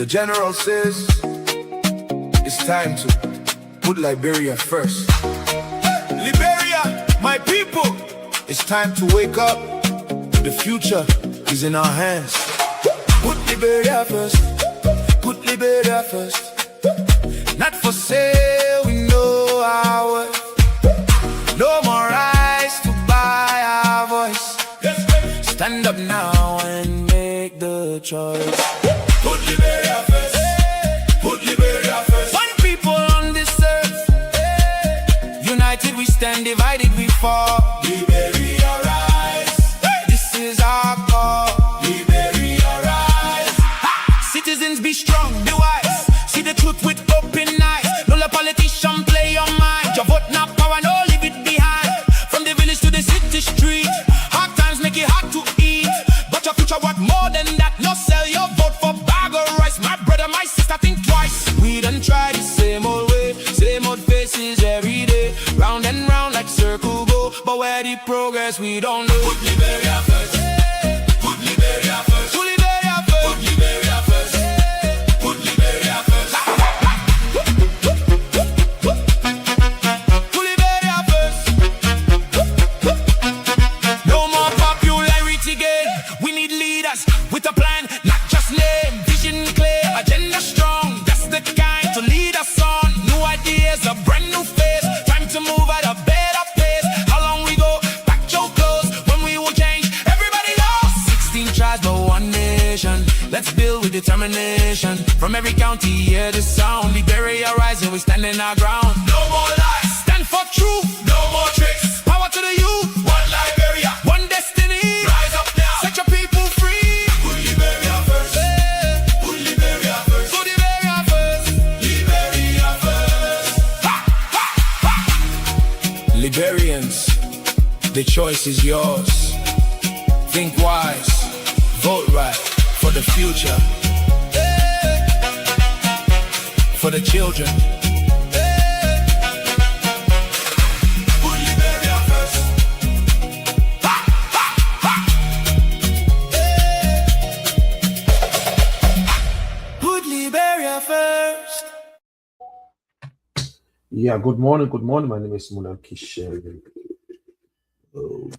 The general says it's time to put Liberia first. Liberia, my people, it's time to wake up. The future is in our hands. Put Liberia first. Put Liberia first. Not for sale, we know our worth. No more eyes to buy our voice. Stand up now and make the choice. Put Liberia first. Put Liberia first. One people on this earth. United we stand, divided we fall. Liberia rise. This is our call. Liberia rise. Citizens be strong, be wise. See the truth with open eyes. No let politician play your mind. Your vote not power, no leave it behind. From the village to the city street. Hard times make it hard to eat. But your future worth more than that. No sell your vote for bag of rice. My brother, my sister, think twice. We done try the same old way. Same old faces every day. Round and round like circle go. But where the progress we don't know. Put Liberia first. Put Liberia first. Put Liberia first. Put Liberia first. Put Liberia first. Put Liberia first. No more popularity gain. We need leaders with a plan, not just name. Vision clear, agenda strong. That's the kind to lead us on. New ideas, a brand new face. Time to move at a better pace. How long we go? Back your clothes. When we will change, everybody knows. 16 tribes but one nation. Let's build with determination. From every county, hear the sound. Liberia rising, we standing our ground. No more lies. Stand for truth. No more tricks. Power to the youth. One Liberia. One destiny. Rise up now. Set your people free. Put Liberia first. Put Liberia first. Put Liberia first. Liberia first. Ha, ha, ha. Liberians, the choice is yours. Think wise. Vote right for the future. For the children. Put Liberia first. Ha, ha, ha. Put Liberia first. Yeah, good morning. Good morning. My name is Muna Kishen. Oh.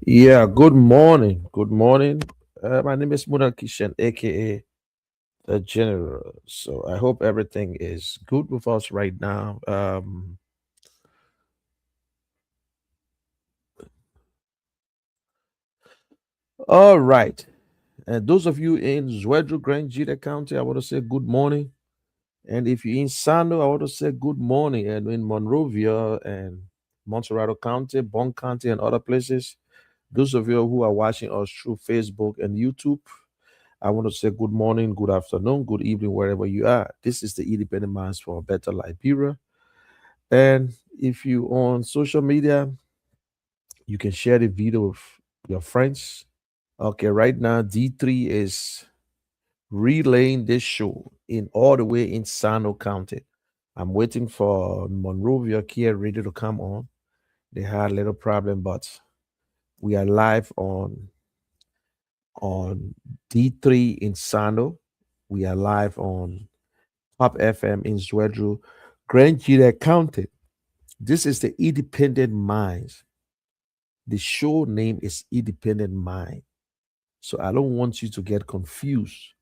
Yeah, good morning. Good morning. My name is Muna Kishen, aka the General. So I hope everything is good with us right now. All right. And those of you in Zwedru Grand Jita County, I want to say good morning. And if you're in Sando, I want to say good morning. And in Monrovia and Montserrat County, Bon County, and other places, those of you who are watching us through Facebook and YouTube, I want to say good morning, good afternoon, good evening, wherever you are. This is the Independent Minds for a Better Liberia. And if you on social media, you can share the video with your friends. Okay, right now, D3 is relaying this show in all the way in Sano County. I'm waiting for Monrovia Kia Radio to come on. They had a little problem, but we are live on D3 in Sano. We are live on Top FM in Zwedru, Grand Jita County. This is the Independent Minds. The show name is Independent Mind. So I don't want you to get confused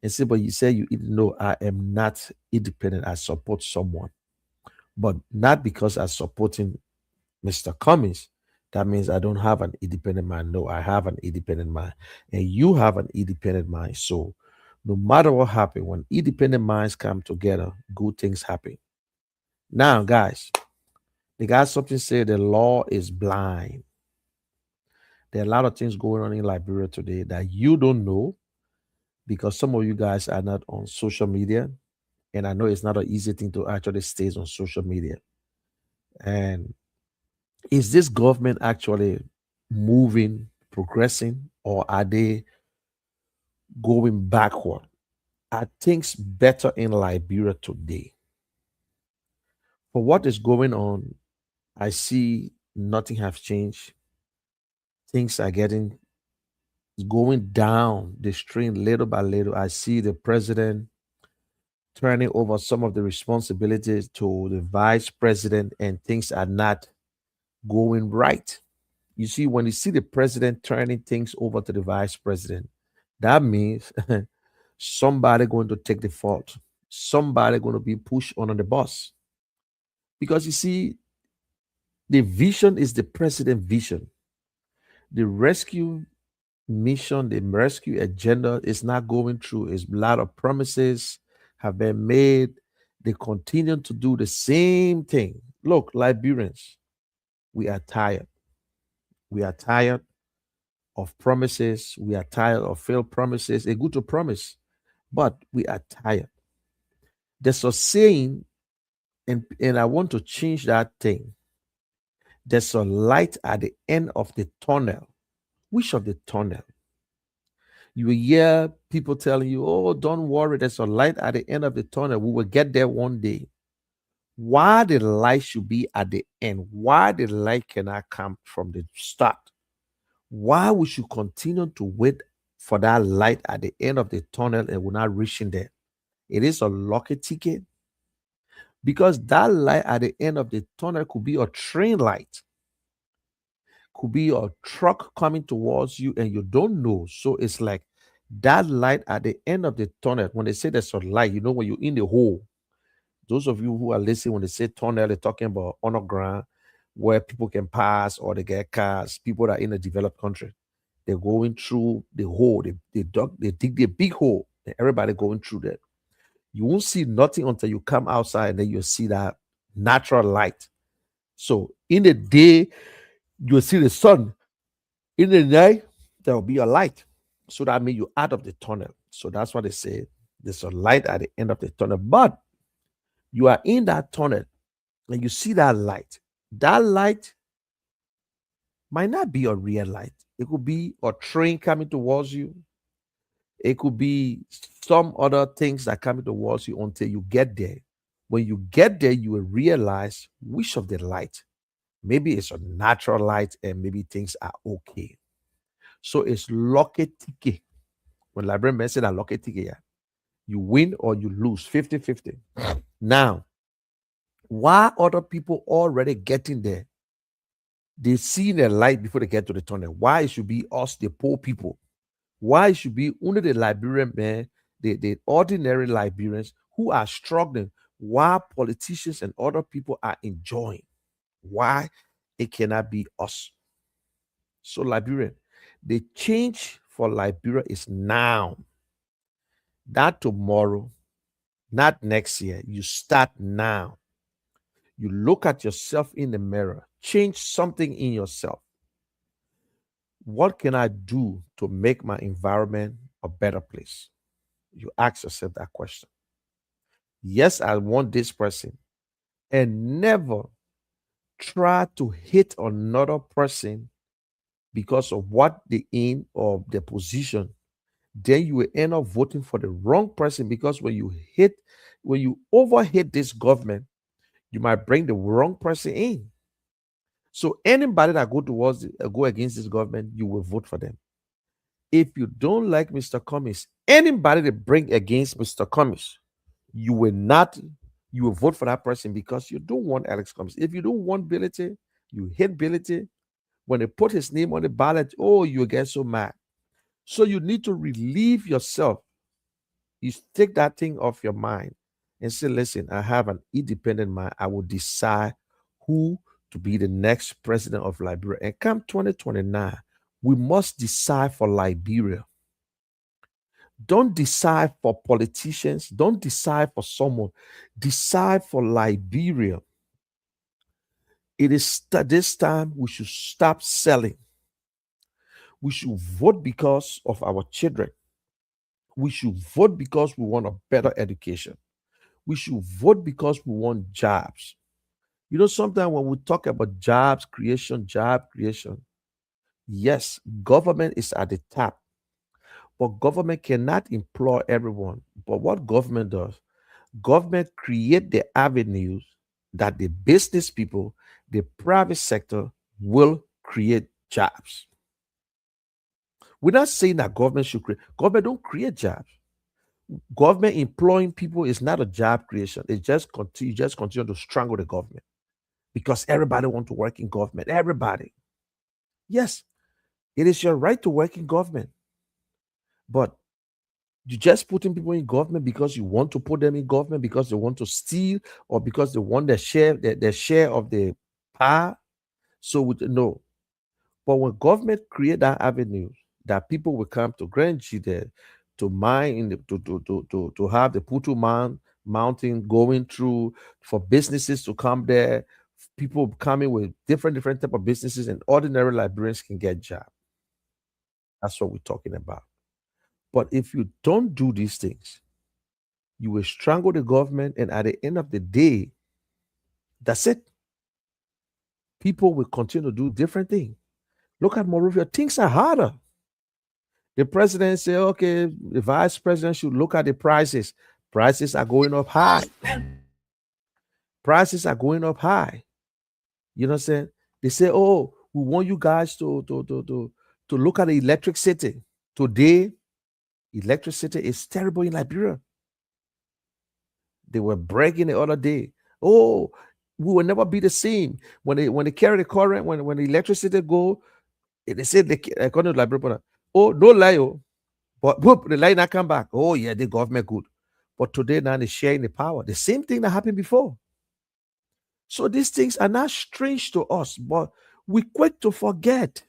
and say, but you say you know I am not independent. I support someone, but not because I'm supporting Mr. Cummings. That means I don't have an independent mind. No, I have an independent mind, and you have an independent mind. So no matter what happens, when independent minds come together, good things happen. Now, guys, the guy something said the law is blind. There are a lot of things going on in Liberia today that you don't know because some of you guys are not on social media. And I know it's not an easy thing to actually stay on social media. And is this government actually moving, progressing, or are they going backward? Are things better in Liberia today? For what is going on I see nothing has changed. Things are getting going down the stream little by little. I see the president turning over some of the responsibilities to the vice president, and things are not going right. You see, when you see the president turning things over to the vice president, that means somebody going to take the fault. Somebody going to be pushed on the bus. Because you see, the vision is the president vision. The rescue mission, the rescue agenda is not going through. It's a lot of promises have been made. They continue to do the same thing. Look, Liberians, we are tired. We are tired of promises. We are tired of failed promises. It's good to promise, but we are tired. There's a saying, and I want to change that thing. There's a light at the end of the tunnel. Which of the tunnel? You will hear people telling you, oh, don't worry, there's a light at the end of the tunnel. We will get there one day. Why the light should be at the end? Why the light cannot come from the start? Why we should continue to wait for that light at the end of the tunnel and we're not reaching there? It is a lucky ticket because that light at the end of the tunnel could be a train light, could be a truck coming towards you and you don't know. So it's like that light at the end of the tunnel. When they say there's a light, you know, when you're in the hole, those of you who are listening, when they say tunnel, they're talking about underground where people can pass or they get cars, people that are in a developed country. They're going through the hole, they dig the big hole, and everybody going through that. You won't see nothing until you come outside and then you'll see that natural light. So in the day, you'll see the sun. In the night, there will be a light. So that means you're out of the tunnel. So that's what they say. There's a light at the end of the tunnel. But you are in that tunnel and you see that light. That light might not be a real light. It could be a train coming towards you. It could be some other things that coming towards you until you get there. When you get there, you will realize which of the light. Maybe it's a natural light and maybe things are okay. So it's lucky ticket. When librarian mentioned that lucky ticket, yeah, you win or you lose 50-50. Now, why other people already getting there? They see the light before they get to the tunnel. Why it should be us, the poor people? Why it should be only the Liberian man, the ordinary Liberians who are struggling, while politicians and other people are enjoying? Why it cannot be us? So, Liberian, the change for Liberia is now, not tomorrow, not next year. You start now. You look at yourself in the mirror, change something in yourself. What can I do to make my environment a better place? You ask yourself that question. Yes, I want this person, and never try to hit another person because of what they in or their position. Then you will end up voting for the wrong person because when you overhit this government, you might bring the wrong person in. So anybody that go against this government, you will vote for them. If you don't like Mr. Cummings, anybody that bring against Mr. Cummings, you will not, you will vote for that person because you don't want Alex Cummings. If you don't want Bility, you hate Bility. When they put his name on the ballot, oh, you get so mad. So you need to relieve yourself. You take that thing off your mind and say, listen, I have an independent mind. I will decide who to be the next president of Liberia. And come 2029, we must decide for Liberia. Don't decide for politicians. Don't decide for someone. Decide for Liberia. It is this time we should stop selling. We should vote because of our children. We should vote because we want a better education. We should vote because we want jobs. You know, sometimes when we talk about job creation, yes, government is at the top, but government cannot employ everyone. But what government does, government create the avenues that the business people, the private sector will create jobs. We're not saying that government should create. Government don't create jobs. Government employing people is not a job creation. It just continue to strangle the government because everybody want to work in government. Everybody. Yes, it is your right to work in government, but you just putting people in government because you want to put them in government because they want to steal or because they want their share of the power. So no. But when government create that avenue that people will come to Grand G there to mine in the to have the Putu mountain going through for businesses to come there, people coming with different type of businesses, and ordinary Liberians can get job. That's what we're talking about. But if you don't do these things, you will strangle the government, and at the end of the day, that's it. People will continue to do different things. Look at Morovia, things are harder. The president say, okay, the vice president should look at the prices. Prices are going up high. Prices are going up high. You know what I'm saying? They say, oh, we want you guys to look at the electricity. Today, electricity is terrible in Liberia. They were bragging the other day. Oh, we will never be the same. When they carry the current, when the electricity go, they said according to Liberia, oh, no lie, oh. But whoop, the line not come back. Oh, yeah, the government good. But today now they're sharing the power. The same thing that happened before. So these things are not strange to us, but we quick to forget.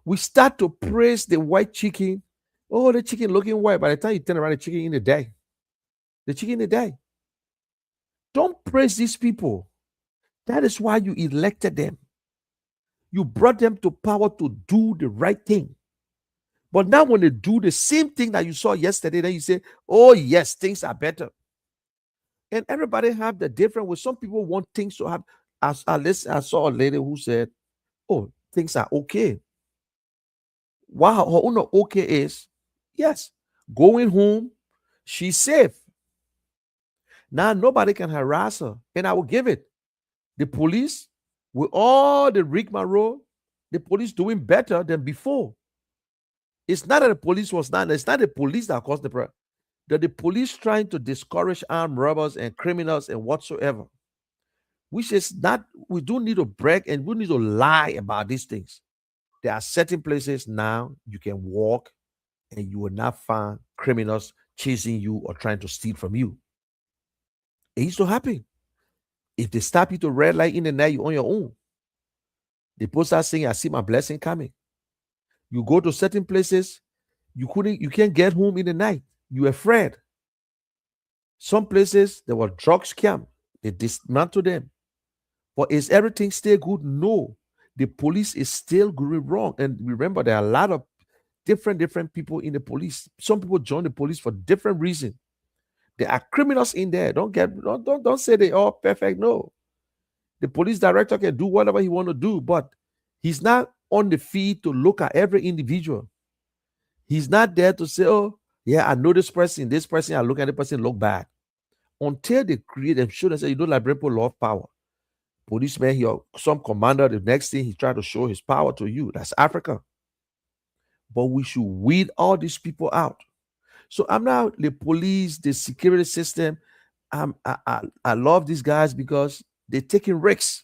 We start to praise the white chicken. Oh, the chicken looking white. By the time you turn around, the chicken in the day. The chicken in the day. Don't praise these people. That is why you elected them. You brought them to power to do the right thing. But now when they do the same thing that you saw yesterday, then you say, oh yes, things are better. And everybody have the different way. Some people want things to have, as I saw a lady who said, oh, things are okay. Wow, her own okay is, yes, going home, she's safe. Now nobody can harass her. And I will give it. The police, with all the rigmarole, the police doing better than before. It's not that the police was not, it's not the police that caused the problem. That the police trying to discourage armed robbers and criminals and whatsoever. Which is not, we don't need to brag and we need to lie about these things. There are certain places now you can walk and you will not find criminals chasing you or trying to steal from you. It used to happen. If they stop you to red light in the night, you're on your own. The poster saying, I see my blessing coming. You go to certain places, you can't get home in the night. You're afraid. Some places there were drug scam. They dismantled them. But is everything still good? No. The police is still going wrong. And remember, there are a lot of different people in the police. Some people join the police for different reasons. There are criminals in there. Don't say they all perfect. No. The police director can do whatever he want to do, but he's not on the field to look at every individual. He's not there to say, oh, yeah, I know this person, I look at the person, look bad. Until they create them, show them say, you don't like people love power. Policeman here, some commander, the next thing he try to show his power to you. That's Africa. But we should weed all these people out. So I'm not the police, the security system. I love these guys because they're taking risks.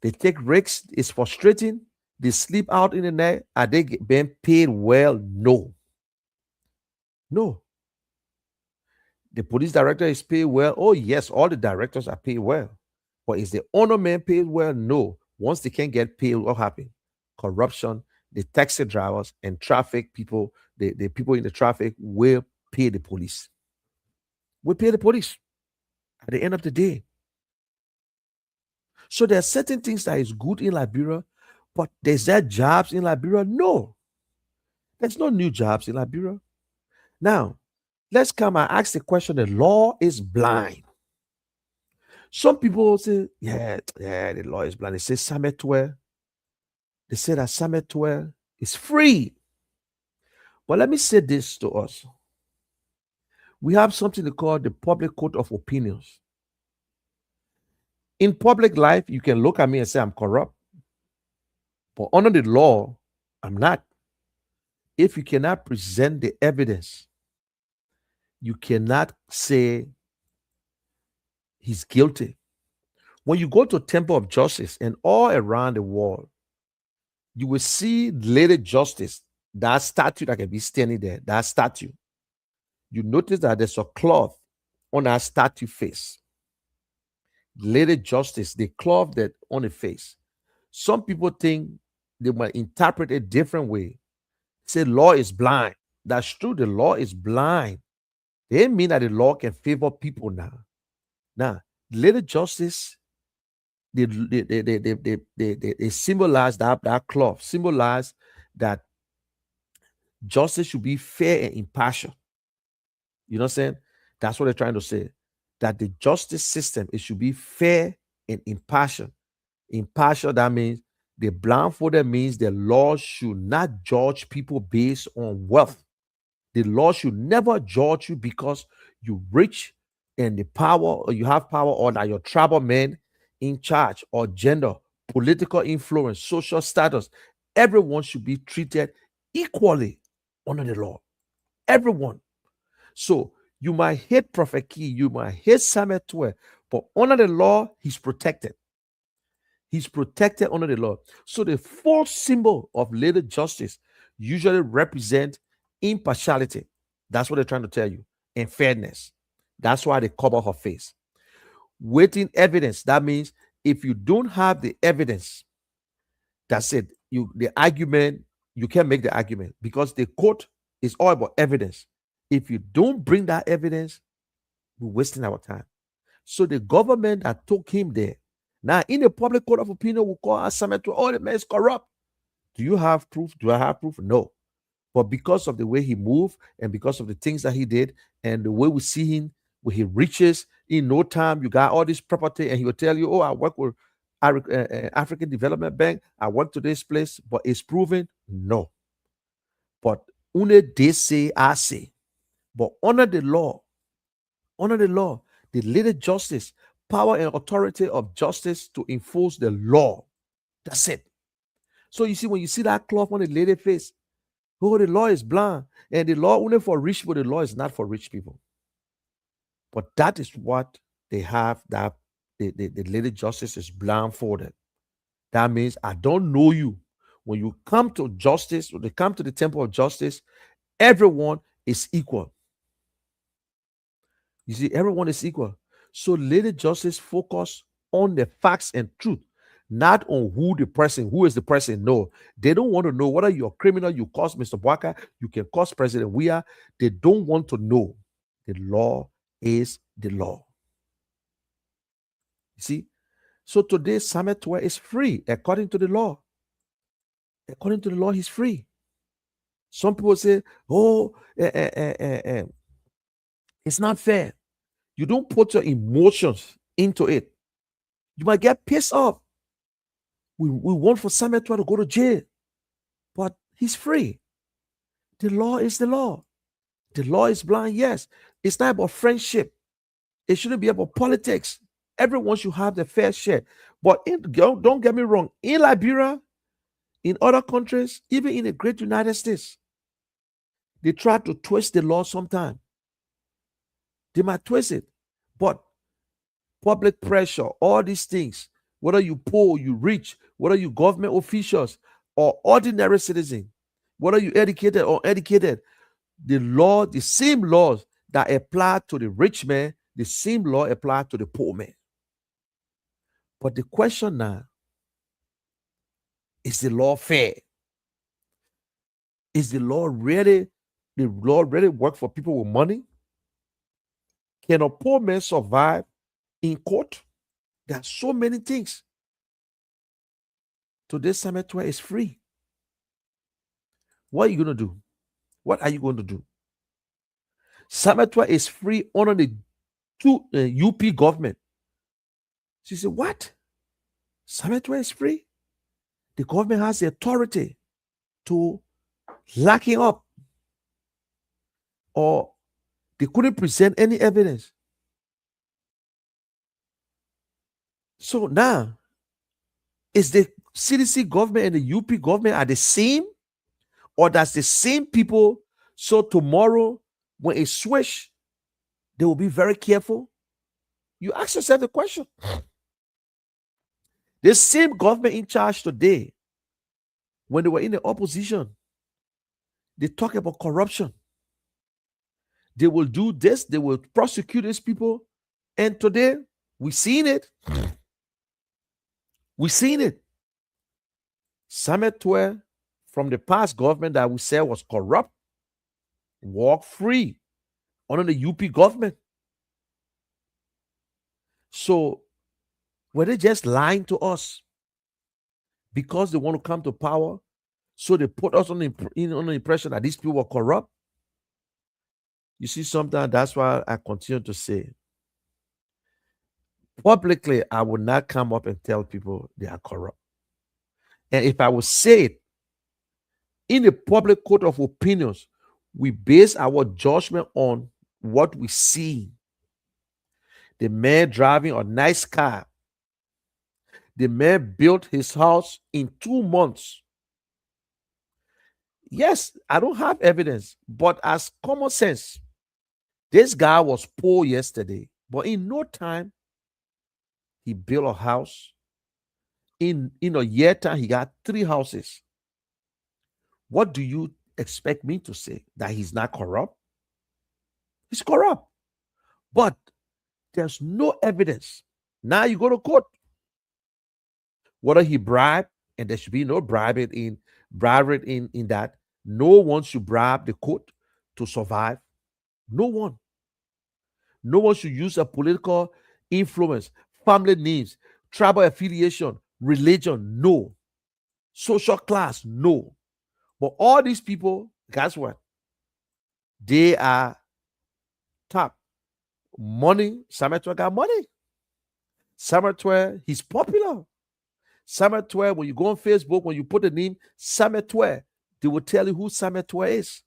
They take risks. It's frustrating. They sleep out in the night. Are they being paid well? No. No. The police director is paid well. Oh, yes, all the directors are paid well. But is the owner man paid well? No. Once they can't get paid, what happens? Corruption. The taxi drivers and traffic people, the people in the traffic will pay the police. Will pay the police at the end of the day. So there are certain things that is good in Liberia, but there's that jobs in Liberia? No. There's no new jobs in Liberia. Now, let's come and ask the question, the law is blind. Some people say, yeah, the law is blind. They say Sametwell. They say that Sametwell is free. But let me say this to us. We have something they call the public court of opinions. In public life, you can look at me and say I'm corrupt, but under the law, I'm not. If you cannot present the evidence, you cannot say he's guilty. When you go to Temple of Justice and all around the world, you will see Lady Justice, that statue that can be standing there, that statue. You notice that there's a cloth on that statue face. Lady Justice, the cloth that on the face. Some people think they might interpret it different way. Say law is blind. That's true. The law is blind. They didn't mean that the law can favor people now. Now, Lady Justice, they symbolize that cloth, symbolize that justice should be fair and impartial. You know what I'm saying? That's what they're trying to say. That the justice system, it should be fair and impartial. Impartial, that means the blindfolded means the law should not judge people based on wealth. The law should never judge you because you rich and the power, or you have power, or that your tribal men in charge, or gender, political influence, social status. Everyone should be treated equally under the law. Everyone. So you might hate Prophet Key, you might hate Samuel 12, but under the law, he's protected. He's protected under the law. So the full symbol of Lady Justice usually represent impartiality. That's what they're trying to tell you. And fairness. That's why they cover her face. Waiting evidence. That means if you don't have the evidence, that's it. The argument, you can't make the argument because the court is all about evidence. If you don't bring that evidence, we're wasting our time. So the government that took him there, now in the public court of opinion, will call Assignment to all the man is corrupt. Do you have proof? Do I have proof? No. But because of the way he moved and because of the things that he did and the way we see him, when he reaches in no time, you got all this property, and he will tell you, "Oh, I work with African Development Bank. I work to this place," but it's proven no. But only they say, I say. But under the law, the Lady Justice, power and authority of justice to enforce the law. That's it. So you see, when you see that cloth on the lady face, oh, the law is blind, and the law only for rich people, the law is not for rich people. But that is what they have, that the Lady Justice is blindfolded. That means I don't know you. When you come to justice, when they come to the temple of justice, everyone is equal. You see, everyone is equal. So Lady Justice focus on the facts and truth, not on who is the person. No, they don't want to know whether you're a criminal, you cause Mr. Bwaka, you can cause President Weah. They don't want to know. The law is the law. You see? So today, Samuel 12 is free according to the law. According to the law, he's free. Some people say, oh, it's not fair. You don't put your emotions into it. You might get pissed off. We want for Samuel 12 to go to jail, but he's free. The law is the law. The law is blind, yes. It's not about friendship. It shouldn't be about politics. Everyone should have the fair share. But don't get me wrong, in Liberia, in other countries, even in the great United States, they try to twist the law sometimes. They might twist it. But public pressure, all these things, whether you poor, you rich, whether you government officials or ordinary citizen, whether you educated or educated, the law, the same laws that apply to the rich man, the same law apply to the poor man. But the question now, is the law fair? Is the law really work for people with money? Can a poor man survive in court? There are so many things. Today's Samuel 12 is free. What are you going to do? What are you going to do? Samuel 12 is free under the UP government. She said, what? Samuel 12 is free? The government has the authority to lock him up. Or they couldn't present any evidence. So now, is the CDC government and the UP government are the same, or that's the same people? So tomorrow, when it switch, they will be very careful. You ask yourself the question. The same government in charge today, when they were in the opposition, they talk about corruption. They will do this, they will prosecute these people. And today, we've seen it. We've seen it. Samet Toure, from the past government that we said was corrupt, walk free under the UP government. So were they just lying to us because they want to come to power? So they put us on the impression that these people were corrupt. You see, sometimes that's why I continue to say, publicly, I will not come up and tell people they are corrupt. And if I would say it in the public court of opinions, we base our judgment on what we see. The man driving a nice car. The man built his house in 2 months. Yes, I don't have evidence, but as common sense, this guy was poor yesterday, but in no time, he built a house. In a year time, he got 3 houses. What do you expect me to say? That he's not corrupt? He's corrupt. But there's no evidence. Now you go to court. Whether he bribed, and there should be no bribery in that. No one should bribe the court to survive. No one. No one should use a political influence, family names, tribal affiliation, religion, no. Social class, no. But all these people, guess what? They are top. Money, Samet Toure got money. Samet Toure, he's popular. Samet Toure, when you go on Facebook, when you put the name Samet Toure, they will tell you who Samet Toure is.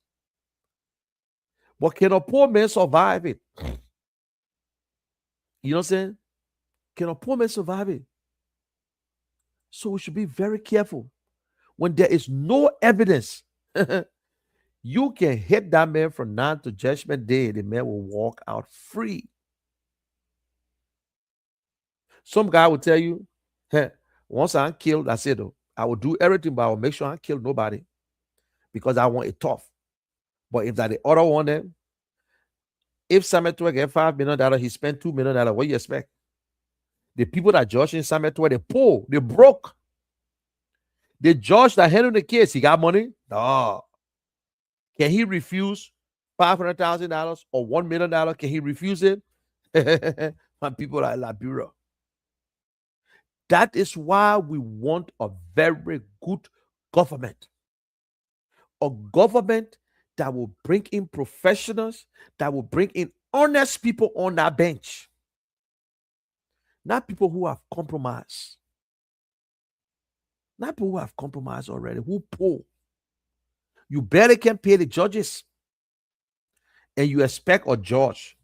But can a poor man survive it? You know what I'm saying? Can a poor man survive it? So we should be very careful. When there is no evidence, you can hit that man from now to judgment day. The man will walk out free. Some guy will tell you, hey, once I'm killed, that's it. I will do everything, but I will make sure I kill nobody because I want it tough. But if that the other one, then if Samet Toure get $5 million, he spent $2 million. What do you expect? The people that judge in Samet Toure, they poor, they broke. The judge that handled the case, he got money? No. Can he refuse $500,000 or $1 million? Can he refuse it? And people like Liberia. That is why we want a very good government. A government that will bring in professionals, that will bring in honest people on that bench. Not people who have compromised. Not people who have compromised already, who poor. You barely can pay the judges. And you expect a judge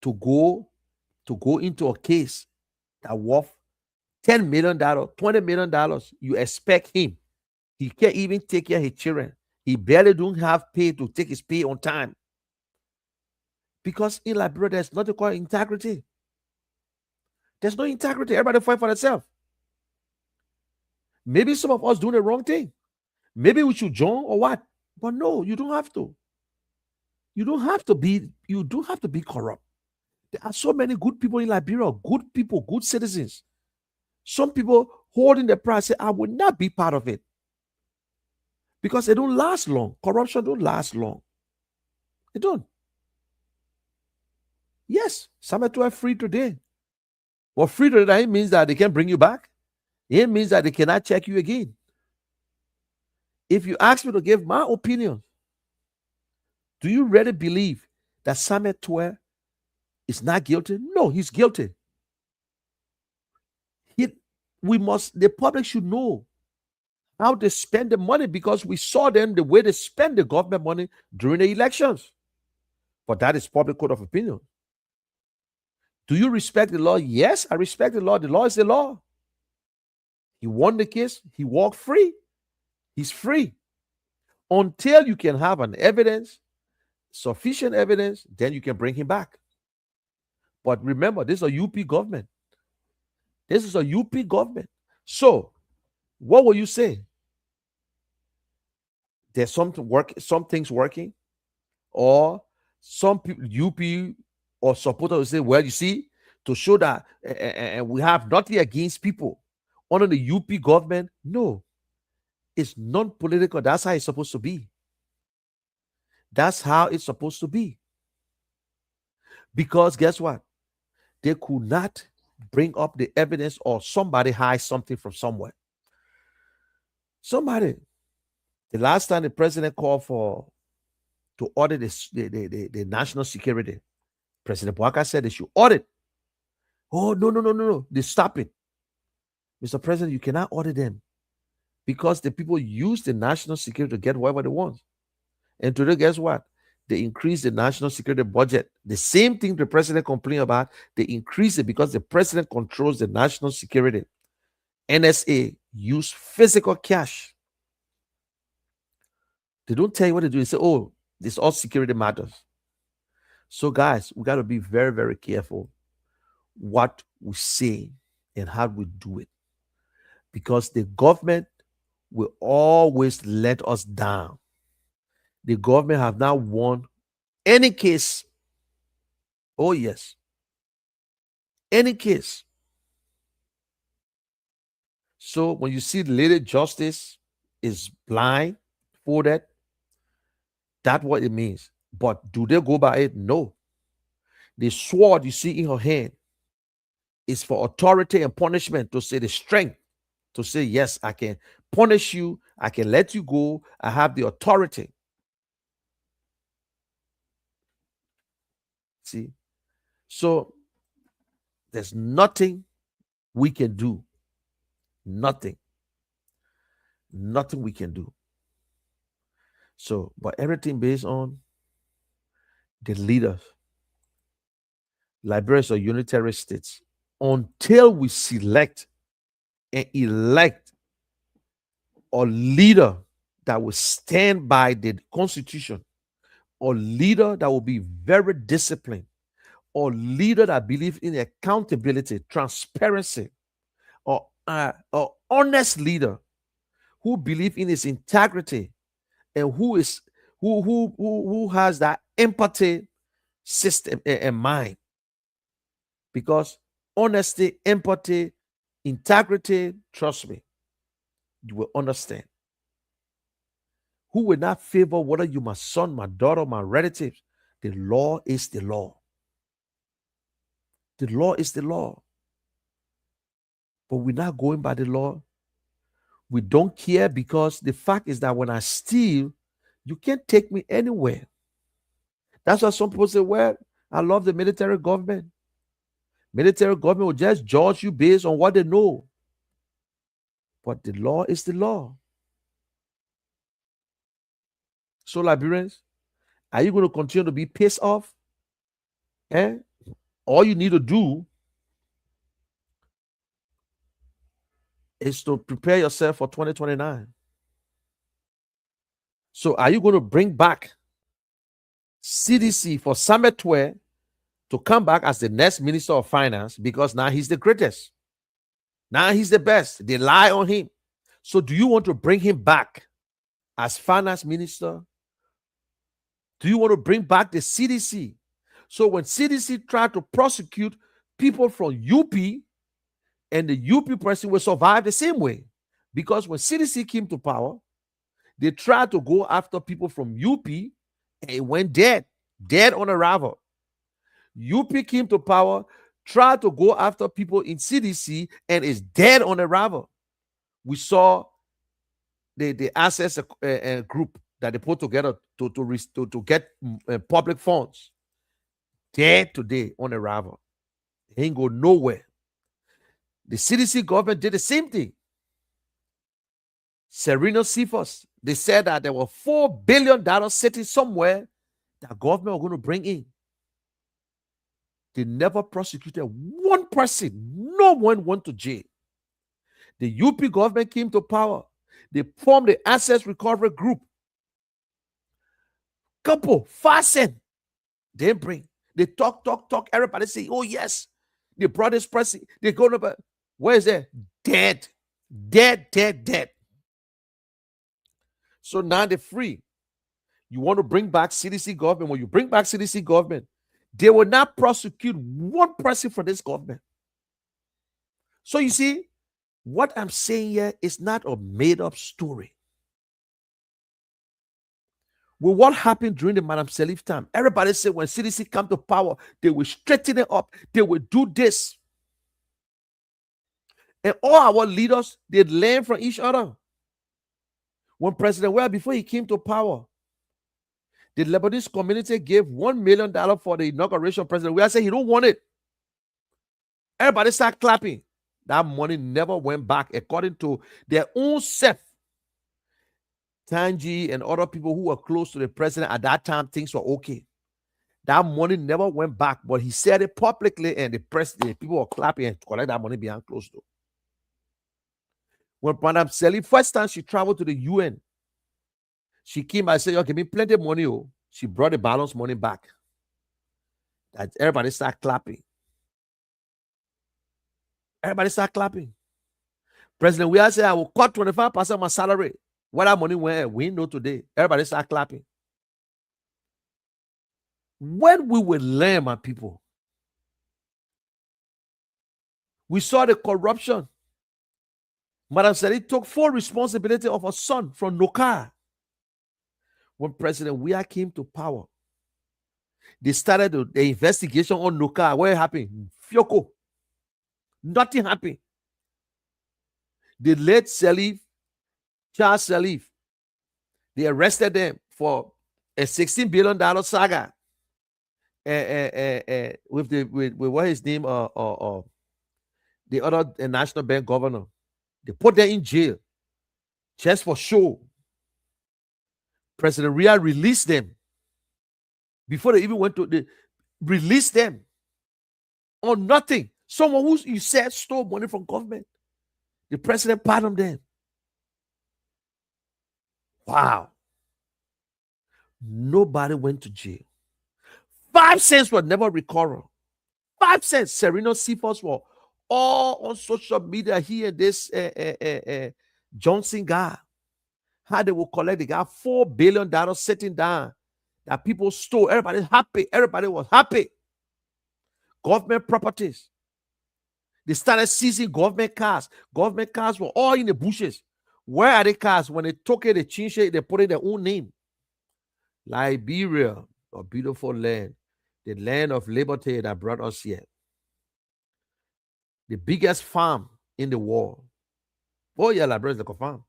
to go into a case that worth $10 million, $20 million. You expect him. He can't even take care of his children. He barely don't have pay to take his pay on time. Because in Liberia, there's nothing called integrity. There's no integrity. Everybody fight for themselves. Maybe some of us doing the wrong thing. Maybe we should join or what? But no, you don't have to. You don't have to be corrupt. There are so many good people in Liberia, good people, good citizens. Some people holding the prize say, I will not be part of it. Because it don't last long. Corruption don't last long. It don't. Yes, some are free today. But free today means that they can bring you back. It means that they cannot check you again. If you ask me to give my opinion, do you really believe that Samet Toure is not guilty? No, he's guilty. The public should know how they spend the money because we saw them the way they spend the government money during the elections. But that is public court of opinion. Do you respect the law? Yes, I respect the law. The law is the law. He won the case. He walked free. He's free. Until you can have an evidence, sufficient evidence, then you can bring him back. But remember, this is a UP government. This is a UP government. So, what will you say? There's some things working, or some people UP or supporters will say, well, you see, to show that we have nothing against people under the UP government. No, it's non-political. That's how it's supposed to be. That's how it's supposed to be. Because guess what? They could not bring up the evidence, or somebody hides something from somewhere. Somebody. The last time the president called to audit the national security, President Bouaka said they should audit. Oh, no. They stop it. Mr. President, you cannot audit them because the people use the national security to get whatever they want. And today, guess what? They increase the national security budget. The same thing the president complained about, they increase it because the president controls the national security. NSA use physical cash. They don't tell you what to do. They say, oh, this all security matters. So, guys, we got to be very, very careful what we say and how we do it. Because the government will always let us down. The government have not won any case. Oh, yes. Any case. So when you see the lady justice is blindfolded, that's what it means. But do they go by it? No. The sword you see in her hand is for authority and punishment, to say the strength, to say, yes, I can punish you, I can let you go, I have the authority. See? So there's nothing we can do. Nothing. Nothing we can do. So, but everything based on the leaders. Liberia is a unitary state. Until we select and elect a leader that will stand by the Constitution, or leader that will be very disciplined, or leader that believes in accountability, transparency, or honest leader who believes in his integrity and who has that empathy system in mind. Because honesty, empathy, integrity, trust me, you will understand. Who will not favor whether you my son, my daughter, my relatives. The law is the law. The law is the law. But we're not going by the law. We don't care, because the fact is that when I steal, you can't take me anywhere. That's why some people say, well, I love the military government. Military government will just judge you based on what they know. But the law is the law. So, Liberians, are you going to continue to be pissed off? All you need to do is to prepare yourself for 2029. So, are you going to bring back CDC for Sametwe to come back as the next Minister of Finance, because now he's the greatest? Now he's the best. They lie on him. So do you want to bring him back as Finance Minister? Do you want to bring back the CDC? So when CDC tried to prosecute people from UP, and the UP person will survive the same way. Because when CDC came to power, they tried to go after people from UP, and it went dead on arrival. UP came to power, tried to go after people in CDC, and is dead on arrival. We saw the access group that they put together to get public funds. Dead today on arrival. They ain't go nowhere. The CDC government did the same thing. Serena Cephas, they said that there were $4 billion sitting somewhere that government were going to bring in. They never prosecuted one person. No one went to jail. The UP government came to power. They formed the Assets Recovery Group. Couple, fasten. They bring. They talk. Everybody say, oh, yes. They brought this person. They go over. Where is that? Dead. Dead. So now they're free. You want to bring back CDC government. When you bring back CDC government, they will not prosecute one person for this government. So you see, what I'm saying here is not a made-up story. With what happened during the Madam Salif time, everybody said when CDC come to power, they will straighten it up. They will do this. And all our leaders, they learn from each other. When President Well, before he came to power, the Lebanese community gave $1 million for the inauguration. President Well said he don't want it. Everybody started clapping. That money never went back according to their own self. Tangi and other people who were close to the president at that time, things were okay. That money never went back, but he said it publicly, and the people were clapping and collect that money behind closed door. When Madam Salif, first time she traveled to the UN, she came and said, "You give me plenty of money." Oh, she brought the balance money back. That everybody started clapping. Everybody started clapping. President Weah said, "I will cut 25% of my salary." Where that money went, we know today. Everybody start clapping. When we will learn, my people, we saw the corruption. Madam Salif took full responsibility of her son from Nokar. When President Weah came to power, they started the investigation on Nokar. What happened? Fioko. Nothing happened. They let Salif, Charles Salif, they arrested them for a $16 billion saga. With what his name, the other National Bank governor. They put them in jail just for show. President Ria released them before they even went to the release them on nothing. Someone who you said stole money from government. The president pardoned them. Wow. Nobody went to jail. 5 cents were never recovered. 5 cents. Sereno Cephas were all on social media here. This Johnson guy, how they will collect the guy $4 billion sitting down that people stole. Everybody's happy. Everybody was happy. Government properties. They started seizing government cars. Government cars were all in the bushes. Where are the cars? When they took it, they changed it, they put in their own name. Liberia, a beautiful land. The land of liberty that brought us here. The biggest farm in the world. Oh, yeah, Liberia is like a farm.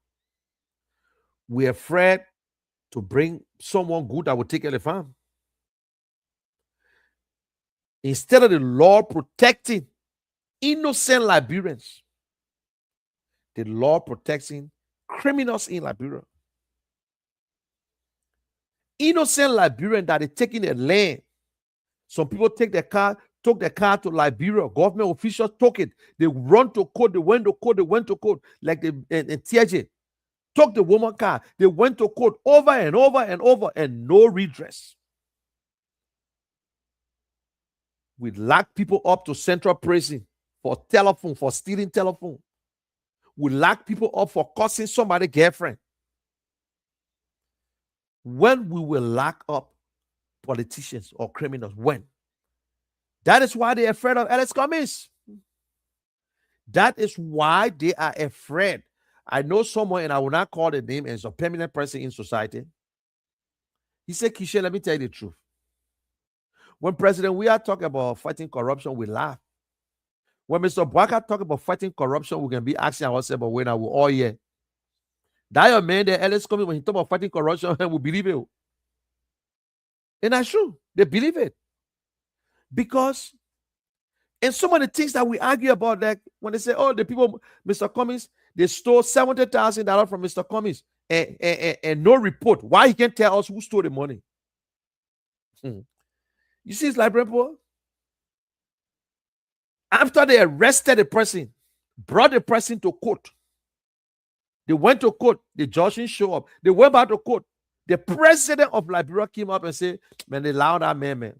We're afraid to bring someone good that will take care of the farm. Instead of the law protecting innocent Liberians, the law protecting criminals in Liberia. Innocent Liberian that are taking their land. Some people took their car to Liberia. Government officials took it. They run to court. They went to court. Like the TJ took the woman car. They went to court over and over, and no redress. We lock people up to central prison for stealing telephone. We lock people up for cussing somebody's girlfriend. When we will lock up politicians or criminals? When? That is why they are afraid of Alex Cummings. That is why they are afraid. I know someone, and I will not call the name, as a permanent person in society. He said, Kisha, let me tell you the truth. When President we are talking about fighting corruption, we laugh. When Mr. Bwaka talk about fighting corruption, we can be asking ourselves, but when are we all here? That your man, the Alex Cummings, when he talk about fighting corruption, we believe it. And that's true. They believe it. Because in some of the things that we argue about, like when they say, oh, the people, Mr. Cummings, they stole $70,000 from Mr. Cummings and no report. Why he can't tell us who stole the money? You see, it's like, bro, After they arrested the person, brought the person to court, they went to court. The judge didn't show up. They went back to court. The president of Liberia came up and said, man, they allowed that man.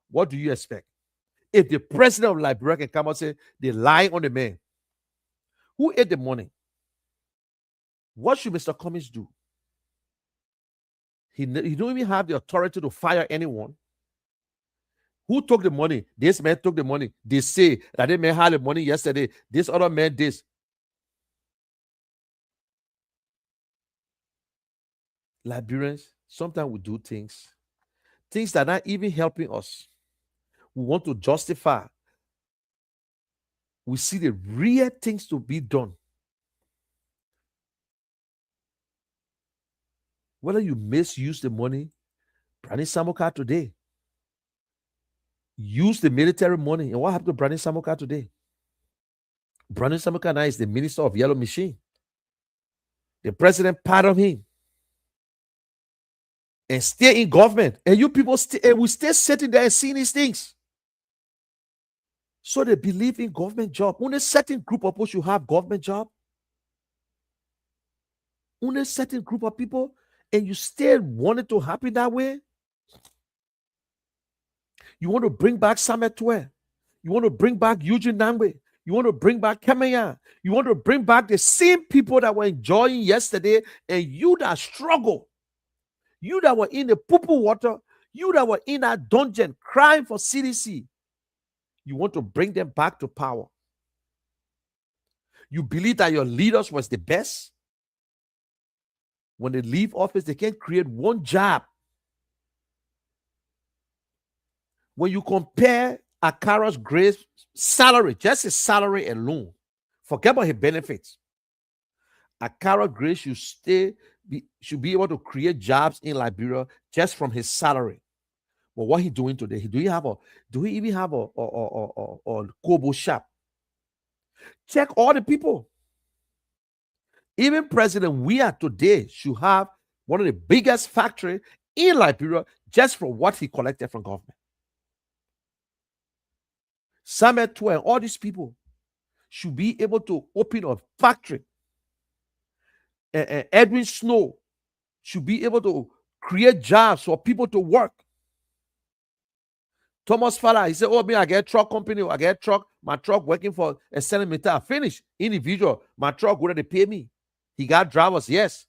What do you expect? If the president of Liberia can come out and say they lying on the man, who ate the money? What should Mr. Cummings do? He don't even have the authority to fire anyone. Who took the money? This man took the money. They say that they man had the money yesterday. This other man this. Liberians, sometimes we do things that are not even helping us. We want to justify. We see the real things to be done. Whether you misuse the money, Brandon Samoka today, use the military money. And what happened to Brandon Samoka today? Brandon Samoka now is the minister of Yellow Machine. The president pardoned him and stay in government. And you people we stay sitting there and seeing these things. So they believe in government job. Only a certain group of people should have government job. Only a certain group of people, and you still want it to happen that way. You want to bring back Samet Twe. You want to bring back Eugene Nangwe. You want to bring back Kemenya. You want to bring back the same people that were enjoying yesterday, and you that struggle. You that were in the poo-poo water. You that were in that dungeon crying for CDC. You want to bring them back to power. You believe that your leaders was the best. When they leave office, they can't create one job. When you compare Akara's Grace salary, just his salary alone, forget about his benefits. Akara Grace should be able to create jobs in Liberia just from his salary. But what he doing today? Do he even have a Kobo shop? Check all the people. Even President Weah today should have one of the biggest factory in Liberia just from what he collected from government. Samet Twe and all these people should be able to open a factory. Edwin Snow should be able to create jobs for people to work. Thomas Fala, he said, oh, me, I get truck company, I get truck, my truck working for a senator. Finish. Individual, my truck, would they pay me? He got drivers, yes.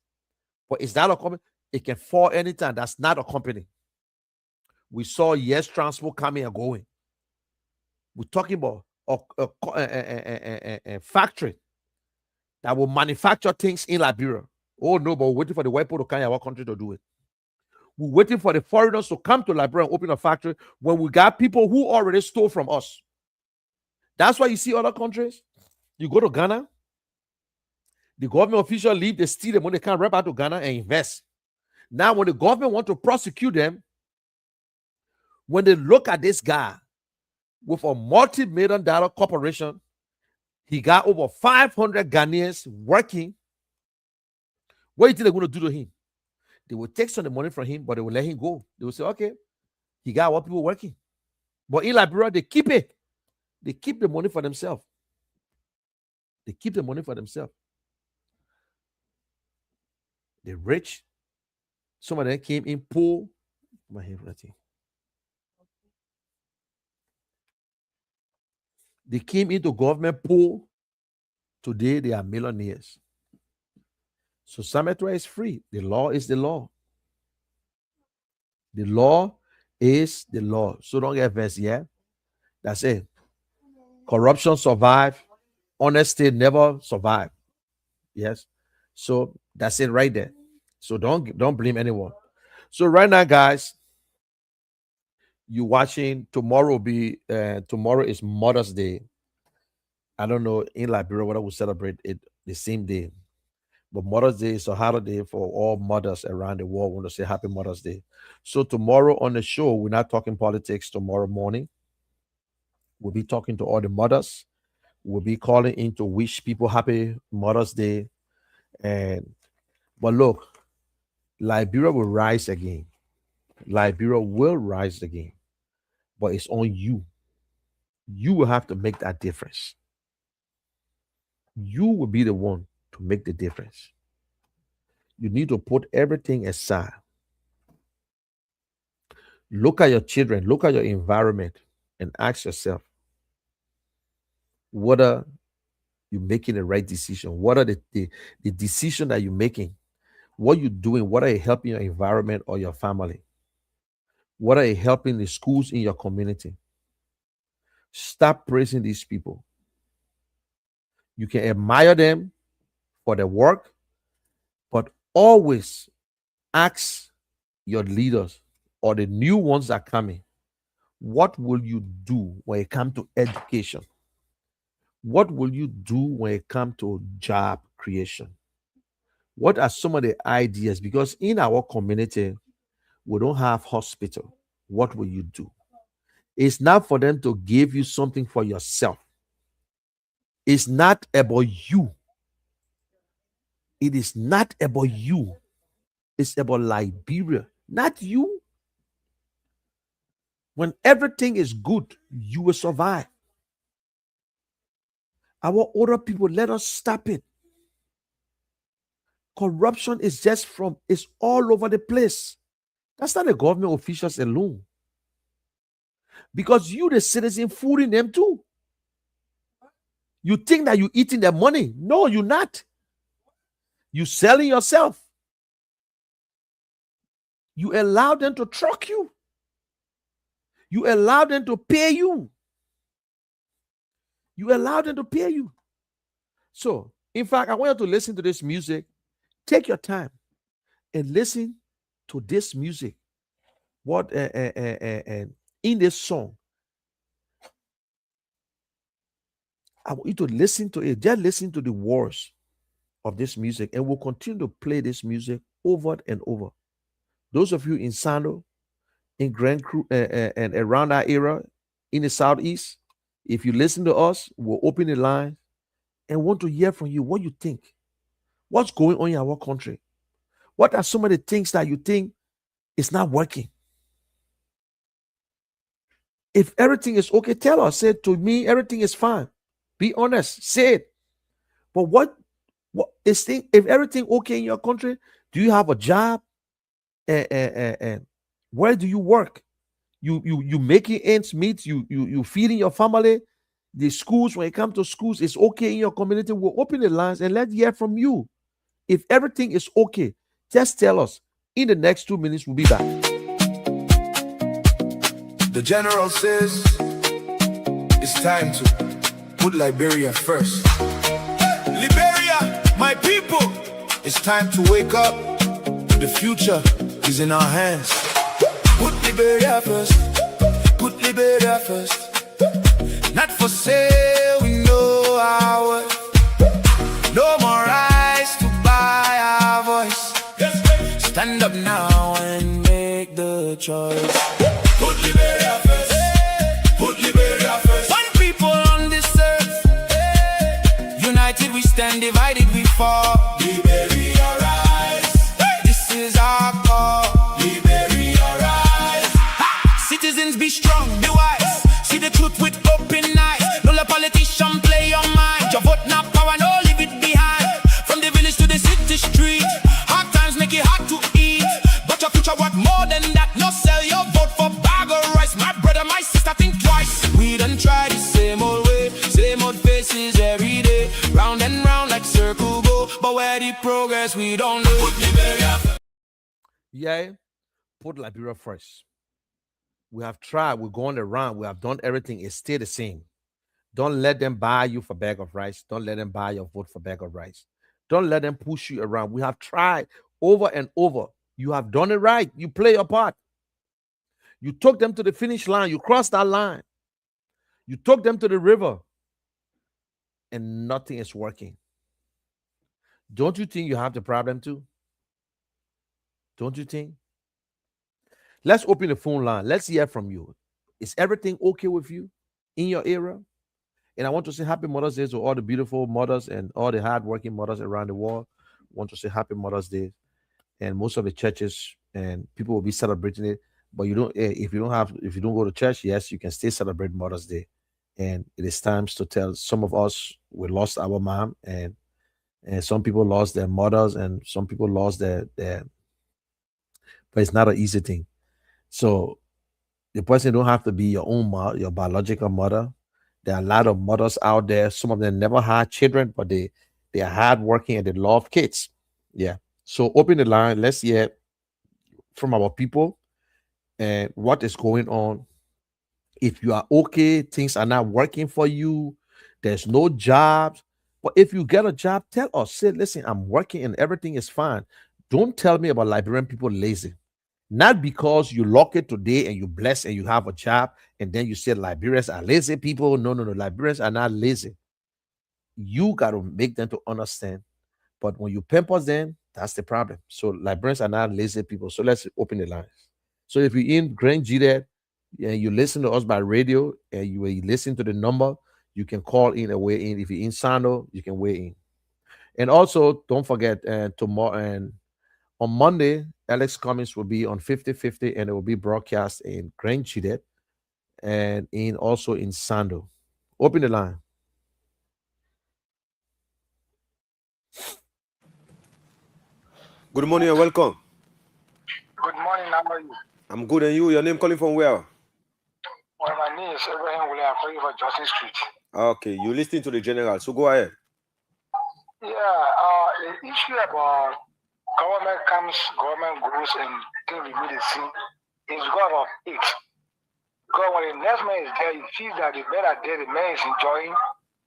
But is that a company? It can fall anytime. That's not a company. We saw Yes Transport coming and going. We're talking about a factory that will manufacture things in Liberia. Oh, no, but we're waiting for the white people to come in our country to do it. We're waiting for the foreigners to come to Liberia and open a factory when we got people who already stole from us. That's why you see other countries. You go to Ghana, the government official leave, they steal them when they can't rep out to Ghana and invest. Now, when the government want to prosecute them, when they look at this guy with a multi-million-dollar corporation, he got over 500 Ghanaians working. What do you think they're going to do to him? They will take some of the money from him, but they will let him go. They will say, okay, he got what people working. But in Liberia, they keep it. They keep the money for themselves. They keep the money for themselves. The rich, some of them came in poor. They came into government poor. Today, they are millionaires. So Samet Twe is free. The law is the law. The law is the law. So don't get vexed, yeah? That's it. Corruption survive. Honesty never survive. Yes. So that's it right there. So don't blame anyone. So right now, guys, you watching. Tomorrow is Mother's Day. I don't know in Liberia whether we celebrate it the same day. But Mother's Day is a holiday for all mothers around the world. We want to say Happy Mother's Day. So tomorrow on the show, we're not talking politics. Tomorrow morning, we'll be talking to all the mothers. We'll be calling in to wish people Happy Mother's Day. But look, Liberia will rise again. Liberia will rise again. But it's on you. You will have to make that difference. You will be the one to make the difference. You need to put everything aside. Look at your children, look at your environment, and ask yourself whether you're making the right decision. What are the decision that you're making? What you're doing? What are you helping your environment or your family? What are you helping the schools in your community? Stop praising these people. You can admire them for their work, but always ask your leaders or the new ones that are coming, what will you do when it comes to education? What will you do when it comes to job creation? What are some of the ideas? Because in our community, we don't have hospital. What will you do? It's not for them to give you something for yourself. It's not about you. It is not about you. It's about Liberia, not you. When everything is good, you will survive. Our older people, let us stop it. Corruption is it's all over the place. That's not the government officials alone. Because you, the citizen, fooling them too. You think that you're eating their money. No, you're not. You're selling yourself. You allow them to truck you. You allow them to pay you. You allow them to pay you. So, in fact, I want you to listen to this music. Take your time and listen to this music. What in this song, I want you to listen to it. Just listen to the words of this music, and we'll continue to play this music over and over. Those of you in Sando, in Grand Cru, and around that area in the southeast, if you listen to us, we'll open the line and want to hear from you what you think. What's going on in our country? What are some of the things that you think is not working? If everything is okay, tell us. Say to me, everything is fine. Be honest. Say it. But what is thing? If everything okay in your country, do you have a job? And where do you work? You making ends meet. You feeding your family. The schools, when it comes to schools, it's okay in your community. We'll open the lines and let's hear from you. If everything is okay, just tell us. In the next 2 minutes, we'll be back. The general says it's time to put Liberia first. Liberia, my people, it's time to wake up. The future is in our hands. Put Liberia first. Put Liberia first. Not for sale, we know our worth. No more rights to buy our voice. Stand up now and make the choice. Put Liberia first. Put Liberia first. One people on this earth. United we stand, divided we fall. Liberia rise. This is our call. Liberia rise. Citizens be strong, be wise. See the truth with open eyes. No let politician play your mind. Your vote not power, no leave it behind. From the village to the city street. Hard times make it hard to eat. But your future worth more than that. No sell your vote for bag of rice. My brother, my sister, think twice. We done try the same old way. Same old faces every day. Round and round like circle go. But where the progress we don't know. Put Liberia first. Yeah, put Liberia first. We have tried. We're going around. We have done everything. It's still the same. Don't let them buy you for bag of rice. Don't let them buy your vote for bag of rice. Don't let them push you around. We have tried over and over. You have done it right. You play your part. You took them to the finish line. You crossed that line. You took them to the river. And nothing is working. Don't you think you have the problem too? Don't you think? Let's open the phone line. Let's hear from you. Is everything okay with you in your area? And I want to say happy Mother's Day to all the beautiful mothers and all the hardworking mothers around the world. I want to say happy Mother's Day. And most of the churches and people will be celebrating it. But you don't if you don't go to church, yes, you can still celebrate Mother's Day And it is times to tell some of us we lost our mom, and some people lost their mothers, and some people lost their but it's not an easy thing. So the person don't have to be your own mother, your biological mother. There are a lot of mothers out there. Some of them never had children, but they are hardworking and they love kids. Yeah. So open the line. Let's hear from our people and what is going on. If you are okay, things are not working for you, there's no jobs. But if you get a job, tell us, say, listen, I'm working and everything is fine. Don't tell me about Liberian people lazy. Not because you lock it today and you bless and you have a job, and then you say Liberians are lazy people. No, no, no. Liberians are not lazy. You got to make them to understand. But when you pamper them, that's the problem. So Liberians are not lazy people. So let's open the lines. So if you're in Grand G and you listen to us by radio and you listen to the number, you can call in and weigh in. If you're in Sano, you can weigh in. And also, don't forget tomorrow and on Monday, Alex Cummings will be on 50-50 and it will be broadcast in Grand Chidet and in also in Sando. Open the line. Good morning and welcome. Good morning, how are you? I'm good, and you? Your name calling from where? Well, my name is Abraham William. I'm calling for Justin Street. Okay, you listening to the general, so go ahead. Yeah, the issue about government comes, government goes, and things remain the same is God of it. Because when the next man is there, he feels that the men are there, the man is enjoying.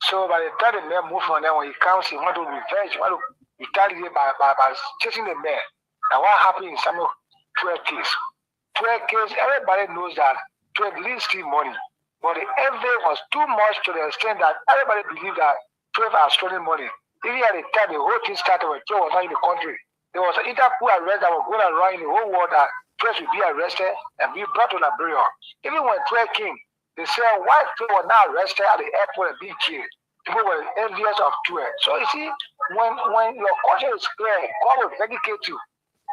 So by the time the man moves from there, when he comes, he wants to revenge, he wants to retaliate by chasing the man. And what happened in Samuel 12 case? 12 case, everybody knows that 12 leads steal money. But the evidence was too much to the extent that everybody believed that 12 are stealing money. Even at the time the whole thing started when 12 was not in the country, there was an Interpol arrest that was going around in the whole world that 12 would be arrested and be brought to Liberia. Even when 12 came, they said why 12 were not arrested at the airport and being killed. People were envious of 12. So you see, when your culture is clear, God will vindicate you.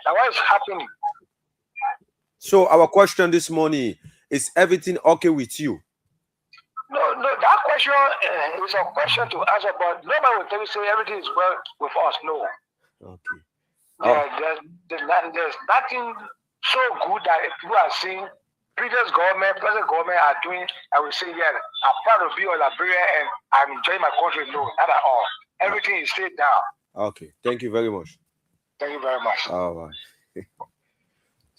And what is happening? So our question this morning is: everything okay with you? No, that question is a question to answer, but nobody will tell you say everything is well with us. No. Okay. There's nothing so good that people are seeing previous government, present government are doing. I will say, yeah, I'm proud of you, Liberia, and I'm enjoying my country. No, not at all. Everything is stayed down. Okay. Thank you very much. Thank you very much. All right.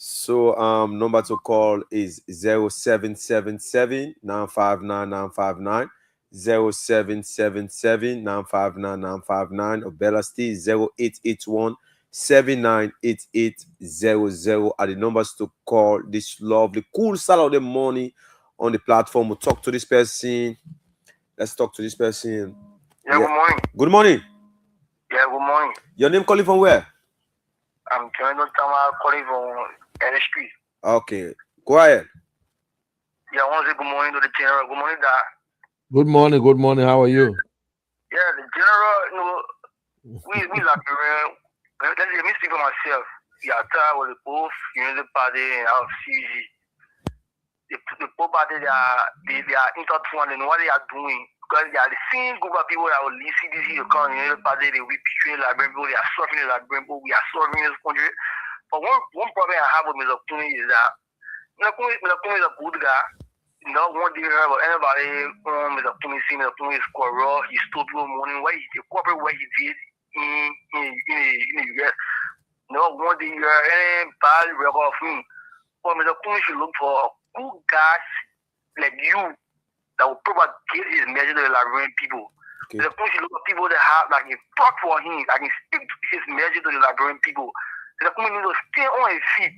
So number to call is 0777 959 959 0777 959 959 or Bella Steve 0881 798800 are the numbers to call this lovely cool Saturday morning on the platform. We'll talk to this person. Let's talk to this person. Yeah, good morning. Good morning. Yeah, good morning. Your name calling from where? I'm calling from Ellis Street. Okay, go ahead. Yeah, I want to say good morning to the general. Good morning, Dad. Good morning. Good morning. How are you? Yeah, the general, you know, we Liberian. Let me speak for myself. Yeah, I tired with the both Unity Party and our CG. The both party they are intertwined in what they are doing. Because they are the same group of people that will leave CDC to come in the party, they will betray Liberian people, they are suffering the Liberian people, we are suffering this country. But one problem I have with Mr. Kumi is that Mr. Kumi is a good guy. You know, one day heard about anybody Mr. Kumi see Mr. Kumi is corrupt, he stole people money, the corporate what he did in the US. You know, one day you heard any bad record of him. But Mr. Kumi should look for good guys like you that will propagate his message to the Liberian people. Okay. Mr. Kumi should look for people that have like a talk for him, that can speak his message to the Liberian people. Mr. Kumi needs to stay on his feet.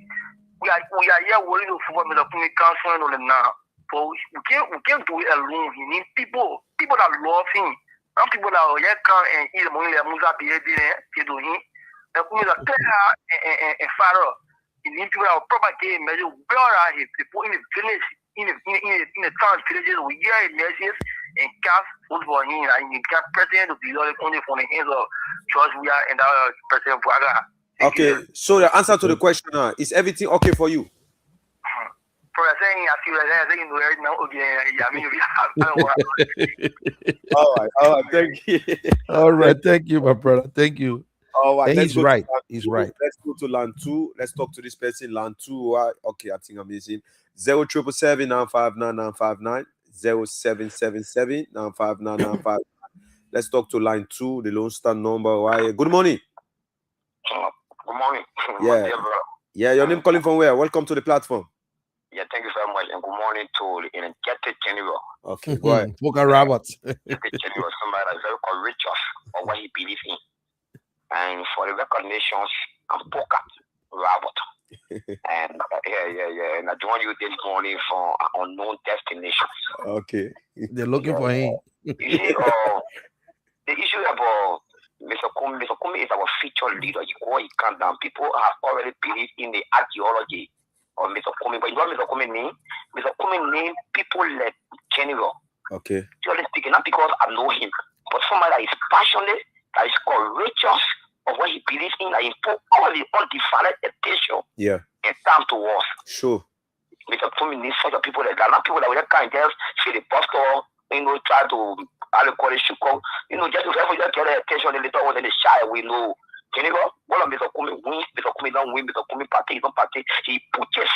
We are here worried to support Mr. Kumi counseling on them now. But we can't do it alone. He needs people that love him. Not people that will come and eat the money that Musa be to him. Mr. Kumi is a clear and father. He needs people that will propagate a message. Where are his people in the village, in the town villages, we hear his messages and cast vote for him. And he got president to be only from the hands of George Weah and President Braga. Okay, so the answer to the question is everything okay for you? For saying I feel like you know right now again. All right, thank you. All right, thank you, my brother. Thank you. All right, And let's he's go right. to line He's two. right. Let's go to line 2. Let's talk to this person. Line 2. Okay, I think I'm missing 0777 959 959 0777 959 959. Let's talk to line 2, the Lone Star number. Why? Good morning. Good morning. Yeah. Yeah, your name calling from where? Welcome to the platform. Yeah, thank you very much, and good morning to the energetic General. Okay, go ahead. Poker Roberts. General, somebody that's very courageous of what he believes in. And for the recognitions, I'm Poker Robert. And yeah. And I join you this morning from unknown destinations. Okay. They're looking for him. You see, the issue about Mr. Kumi is our featured leader. You go, he calm down. People have already believed in the ideology of Mr. Kumi. But you know what Mr. Kumi mean? Mr. Kumi mean people like General. Okay. Purely speaking, not because I know him, but somebody that is passionate, that is courageous of what he believes in, that he put all the undivided attention and time to us. Sure. Mr. Kumi needs such a people like that. Not people that will kind just see the pastor, try to just to just get attention a little when they shy. We know. Can you go? One of Mr. Kumi wins, Mr. Kumi don't win, Mr. Kumi party, don't party. He pushes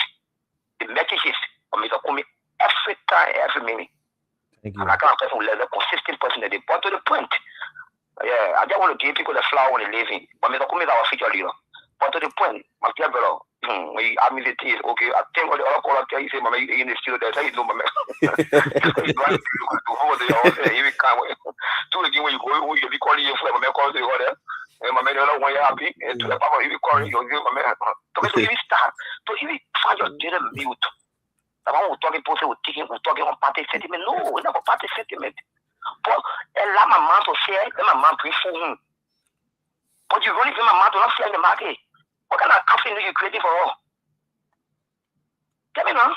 the messages of Mr. Kumi every time, every minute. Thank you. And that kind of person will let a consistent person that they brought to the point. Yeah, I just want to give people the flower when they're living. But Mr. Kumi is our future leader. But to the point, my dear brother, I mean the thing is, okay, I think what the other caller tell you, say, Mama, you in the studio there, so you know, Mama. You can't wait. Two again, when you go, you'll be calling you for Mama, calls you there. And Mama, you know, when you're happy, and to the Papa, you'll be calling you, Mama. So even start, to even find your children mute. The one who's talking, people say, we're talking on party sentiment. No, we're not about party sentiment. But allow my man to share, let my man pray for him. But you really feel my man to not share in the market. What kind of caffeine are you creating for all? Tell me now.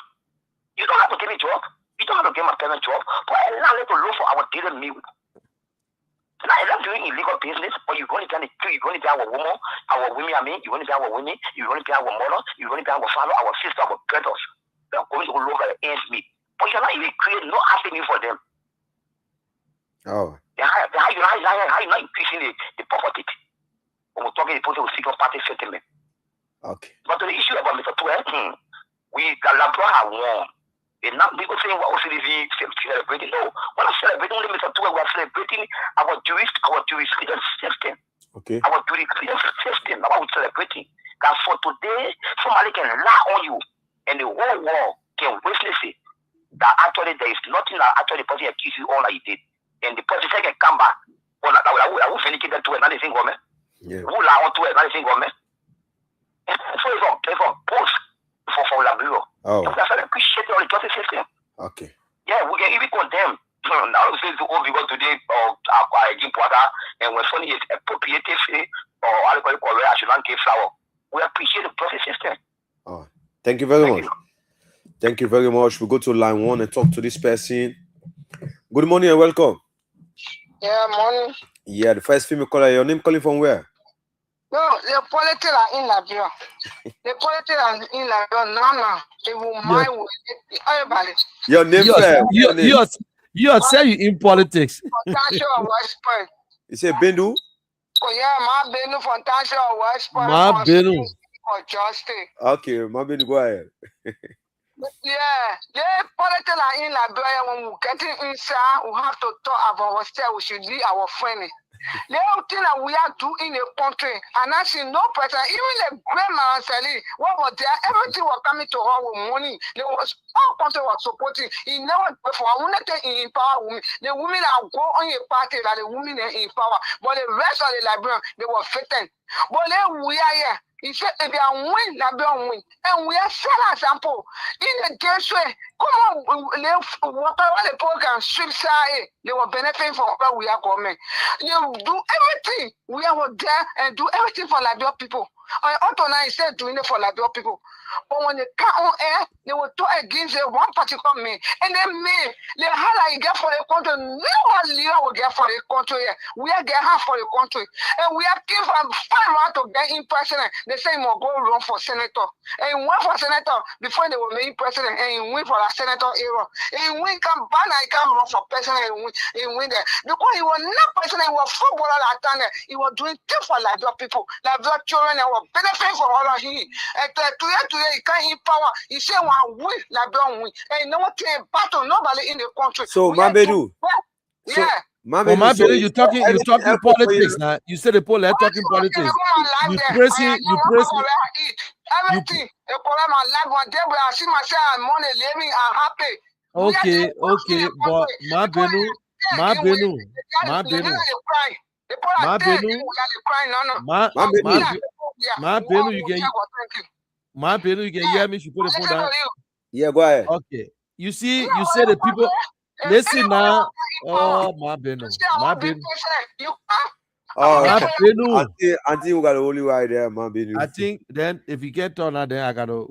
You don't have to give me a job. You don't have to give my parents a job. But allow them to look for our daily meal. Now, I'm doing illegal business, but you're going to be our woman, you're going to be our women, you're going to be our mother, you're going to be our father, our sister, our brothers. They're going to look at the ends meet. But you're not even creating no avenue for them. Oh. How you not increasing the poverty? When we're talking, the person will seek a party settlement. Okay. But the issue about Mr. 12, the Labrador have won. And not people saying what OCDV celebrating. No, we're not celebrating only Mr. 12, we're celebrating our jurisprudence system. Okay. Our jurisprudence system, that's what we're celebrating. Because for today, somebody can lie on you, and the whole world can witness it. That actually there is nothing that actually the person accused you all that he did. And the person can come back. Well, I will finish it to another thing, woman. Yeah. Who lie on to another thing, woman? So it's on post for La Bureau. Oh. That's why I appreciate all the justice system. Okay. Yeah, we can even condemn. Now say to all people today or give water and when somebody is appropriative or I should not give flower. We appreciate the process system. Oh, thank you very much. Thank you very much. We go to line 1 and talk to this person. Good morning and welcome. Yeah, morning. Yeah, the first female caller. Your name calling from where? No, the politics are in Liberia. The politics are in Liberia. No. They will mind with everybody. Your name, you are saying you in politics. Fantastic West Point. You say Bendu? Oh, yeah, my Bendu Fantastic West Point. My Bendu. For justice. Okay, my Bendu, go ahead. Yeah, the politics are in Liberia. When we get inside, we have to talk about ourselves. We should be our friend. The whole thing that we are doing in the country, and I see no person, even the grandma Sally, what was there, everything was coming to her with money. There was all country was supporting. He never before. I wanted to empower women. The women that go on your party, that the women are in power, but the rest of the Liberians, they were fitting. But then we are here. He said, if they are win, Liberian win. And we are set an example. In the gateway, come on, whatever the people can sweep side, they will benefit from where we are coming. You do everything. We are there and do everything for Liberian people. Until now, he said doing it for Liberia people. But when they come on air, they will talk against one particular man. And then me, the hell I get for the country, no one will get for the country. We are get half for the country. And we are came from 5 rounds to get in president. They say he will go run for senator. And he went for senator before they were made president. And he went for a senator era. And he went come ban, he come run for president and he win there. Because he was not president, he was footballer at that time. He was doing things for Liberia people. Liberia children, and were benefiting from all of him. And today, he can't in power. He said, "One win, Liberia win." And no one can battle nobody in the country. So, Mabedu. Yeah. Mabedu, you talking politics now. You said the poll talking politics. You praising. Everything. They call my life one day, but I see myself and money living and happy. Okay, but Mabenu, you can hear me. She put the phone down. Yeah, go ahead. Okay, you see, you say the people. Listen now. Oh, Mabenu. Auntie, we got the only way there, Mabenu. I think then if you get on then I gotta,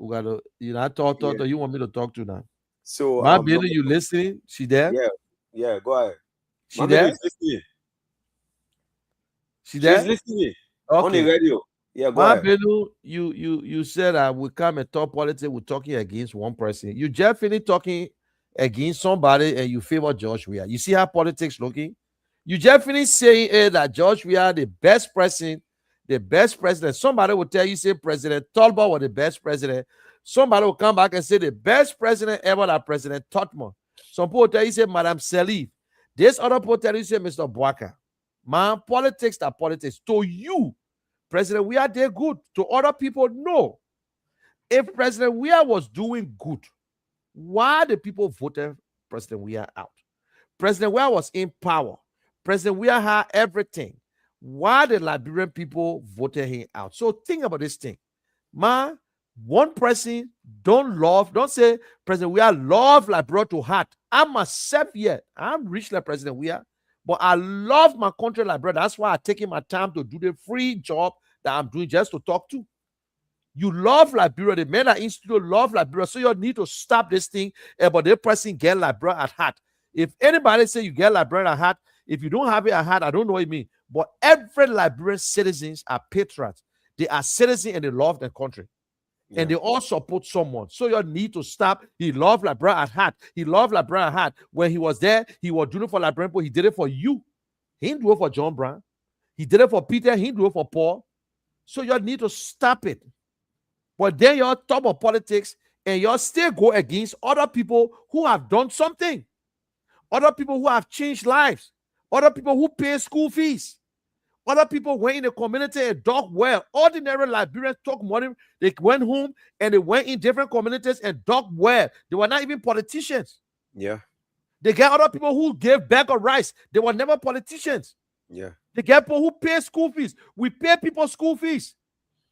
I talk. You want me to talk to now? So, Mabenu, you listening? She there? Yeah, go ahead. She there? Listening. She there? She's listening okay. On the radio. Yeah, go ahead. Mabenu, you said I will come and talk politics. We're talking against one person. You just finished talking against somebody and you favor George Weah. You see how politics looking? You just finished saying that George Weah the best president. Somebody will tell you, say President Talbot was the best president. Somebody will come back and say the best president ever, that President Totman. Some people tell you, say Madame Salif. This other people tell you, say Mr. Boaka. Man, politics are politics. To you, President Weah did good. To other people, no. If President Weah was doing good, why the people voted President Weah out? President Weah was in power. President Weah had everything. Why the Liberian people voted him out? So think about this thing. Man, one person don't say President Weah love Liberia to heart. I'm myself here. I'm rich like President Weah, but I love my country Liberia. That's why I'm taking my time to do the free job that I'm doing just to talk to. You love Liberia. The men at Institute love Liberia. So you need to stop this thing about the person get Liberia at heart. If anybody say you get Liberia at heart, if you don't have it at heart, I don't know what it means. But every Liberian citizens are patriots. They are citizens and they love their country. Yeah. And they all support someone. So you need to stop. He loved Liberia at heart. He loved Liberia at heart. When he was there, he was doing it for Liberian people. He did it for you. He didn't do it for John Brown. He did it for Peter. He didn't do it for Paul. So you need to stop it. But then you're top of politics and you still go against other people who have done something. Other people who have changed lives. Other people who pay school fees. Other people went in the community and dug well. Ordinary Liberians took money. They went home and they went in different communities and dug well. They were not even politicians. Yeah. They get other people who gave bag of rice. They were never politicians. Yeah. They get people who pay school fees. We pay people school fees.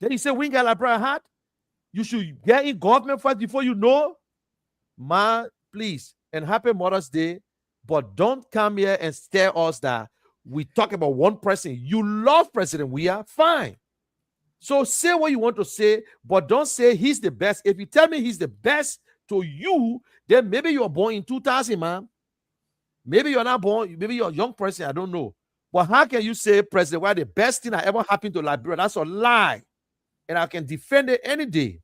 Then you say, we ain't got Liberia heart. You should get in government first before you know. Man, please. And happy Mother's Day. But don't come here and stare us that we talk about one person. You love President Weah, fine. So say what you want to say, but don't say he's the best. If you tell me he's the best to you, then maybe you're born in 2000, man. Maybe you're not born, maybe you're a young person, I don't know. But how can you say President Weah the best thing that ever happened to Liberia? That's a lie. And I can defend it any day.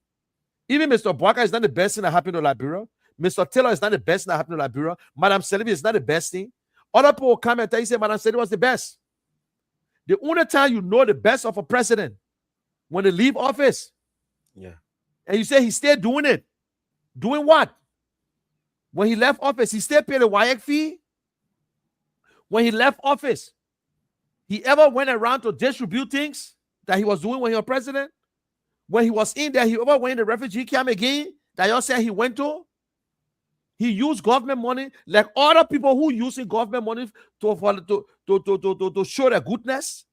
Even Mr. Boaka is not the best thing that happened to Liberia. Mr. Taylor is not the best thing that happened to Liberia. Madame Salif is not the best thing. Other people come and tell you, say, Madame Salif was the best. The only time you know the best of a president, when they leave office. Yeah. And you say he's still doing it. Doing what? When he left office, he still paid a WIAC fee. When he left office, he ever went around to distribute things that he was doing when he was president? When he was in there, he ever went in the refugee camp again that y'all said he went to? He used government money like other people who using government money to show their goodness.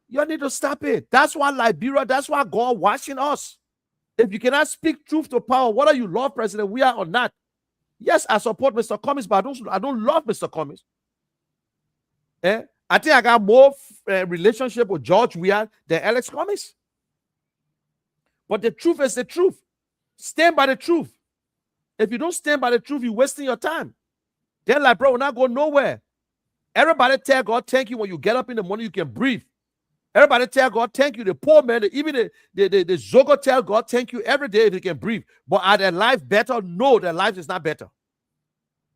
You need to stop it. That's why Liberia, that's why God watching us. If you cannot speak truth to power, whether you love President Weah or not. Yes, I support Mr. Cummings, but I don't love Mr. Cummings. I think I got more relationship with George Weah than Alex Cummings. But the truth is the truth. Stand by the truth. If you don't stand by the truth, you're wasting your time. Then, like, bro, we're not going nowhere. Everybody tell God thank you when you get up in the morning, you can breathe. Everybody tell God thank you. The poor man, even the Zogo tell God thank you every day if they can breathe. But are their life better? No, their life is not better.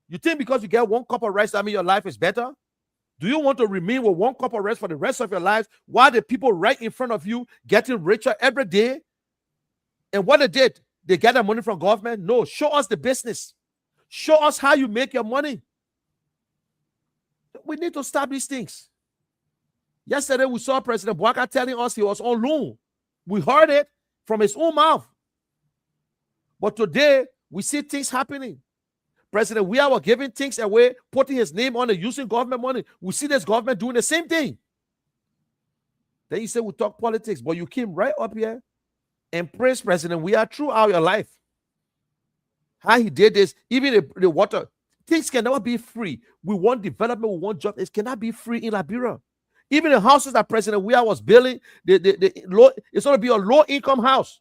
You think because you get one cup of rice, that means your life is better? Do you want to remain with one cup of rice for the rest of your lives while the people right in front of you getting richer every day? And what they did, they get their money from government? No, show us the business. Show us how you make your money. We need to stop these things. Yesterday, we saw President Bouaka telling us he was on loan. We heard it from his own mouth. But today, we see things happening. President Weah was giving things away, putting his name on it, using government money. We see this government doing the same thing. Then you say we talk politics, but you came right up here and praise President Weah throughout your life. How he did this, even the water. Things can never be free. We want development, we want jobs. It cannot be free in Liberia. Even the houses that President Weah was building, it's going to be a low-income house.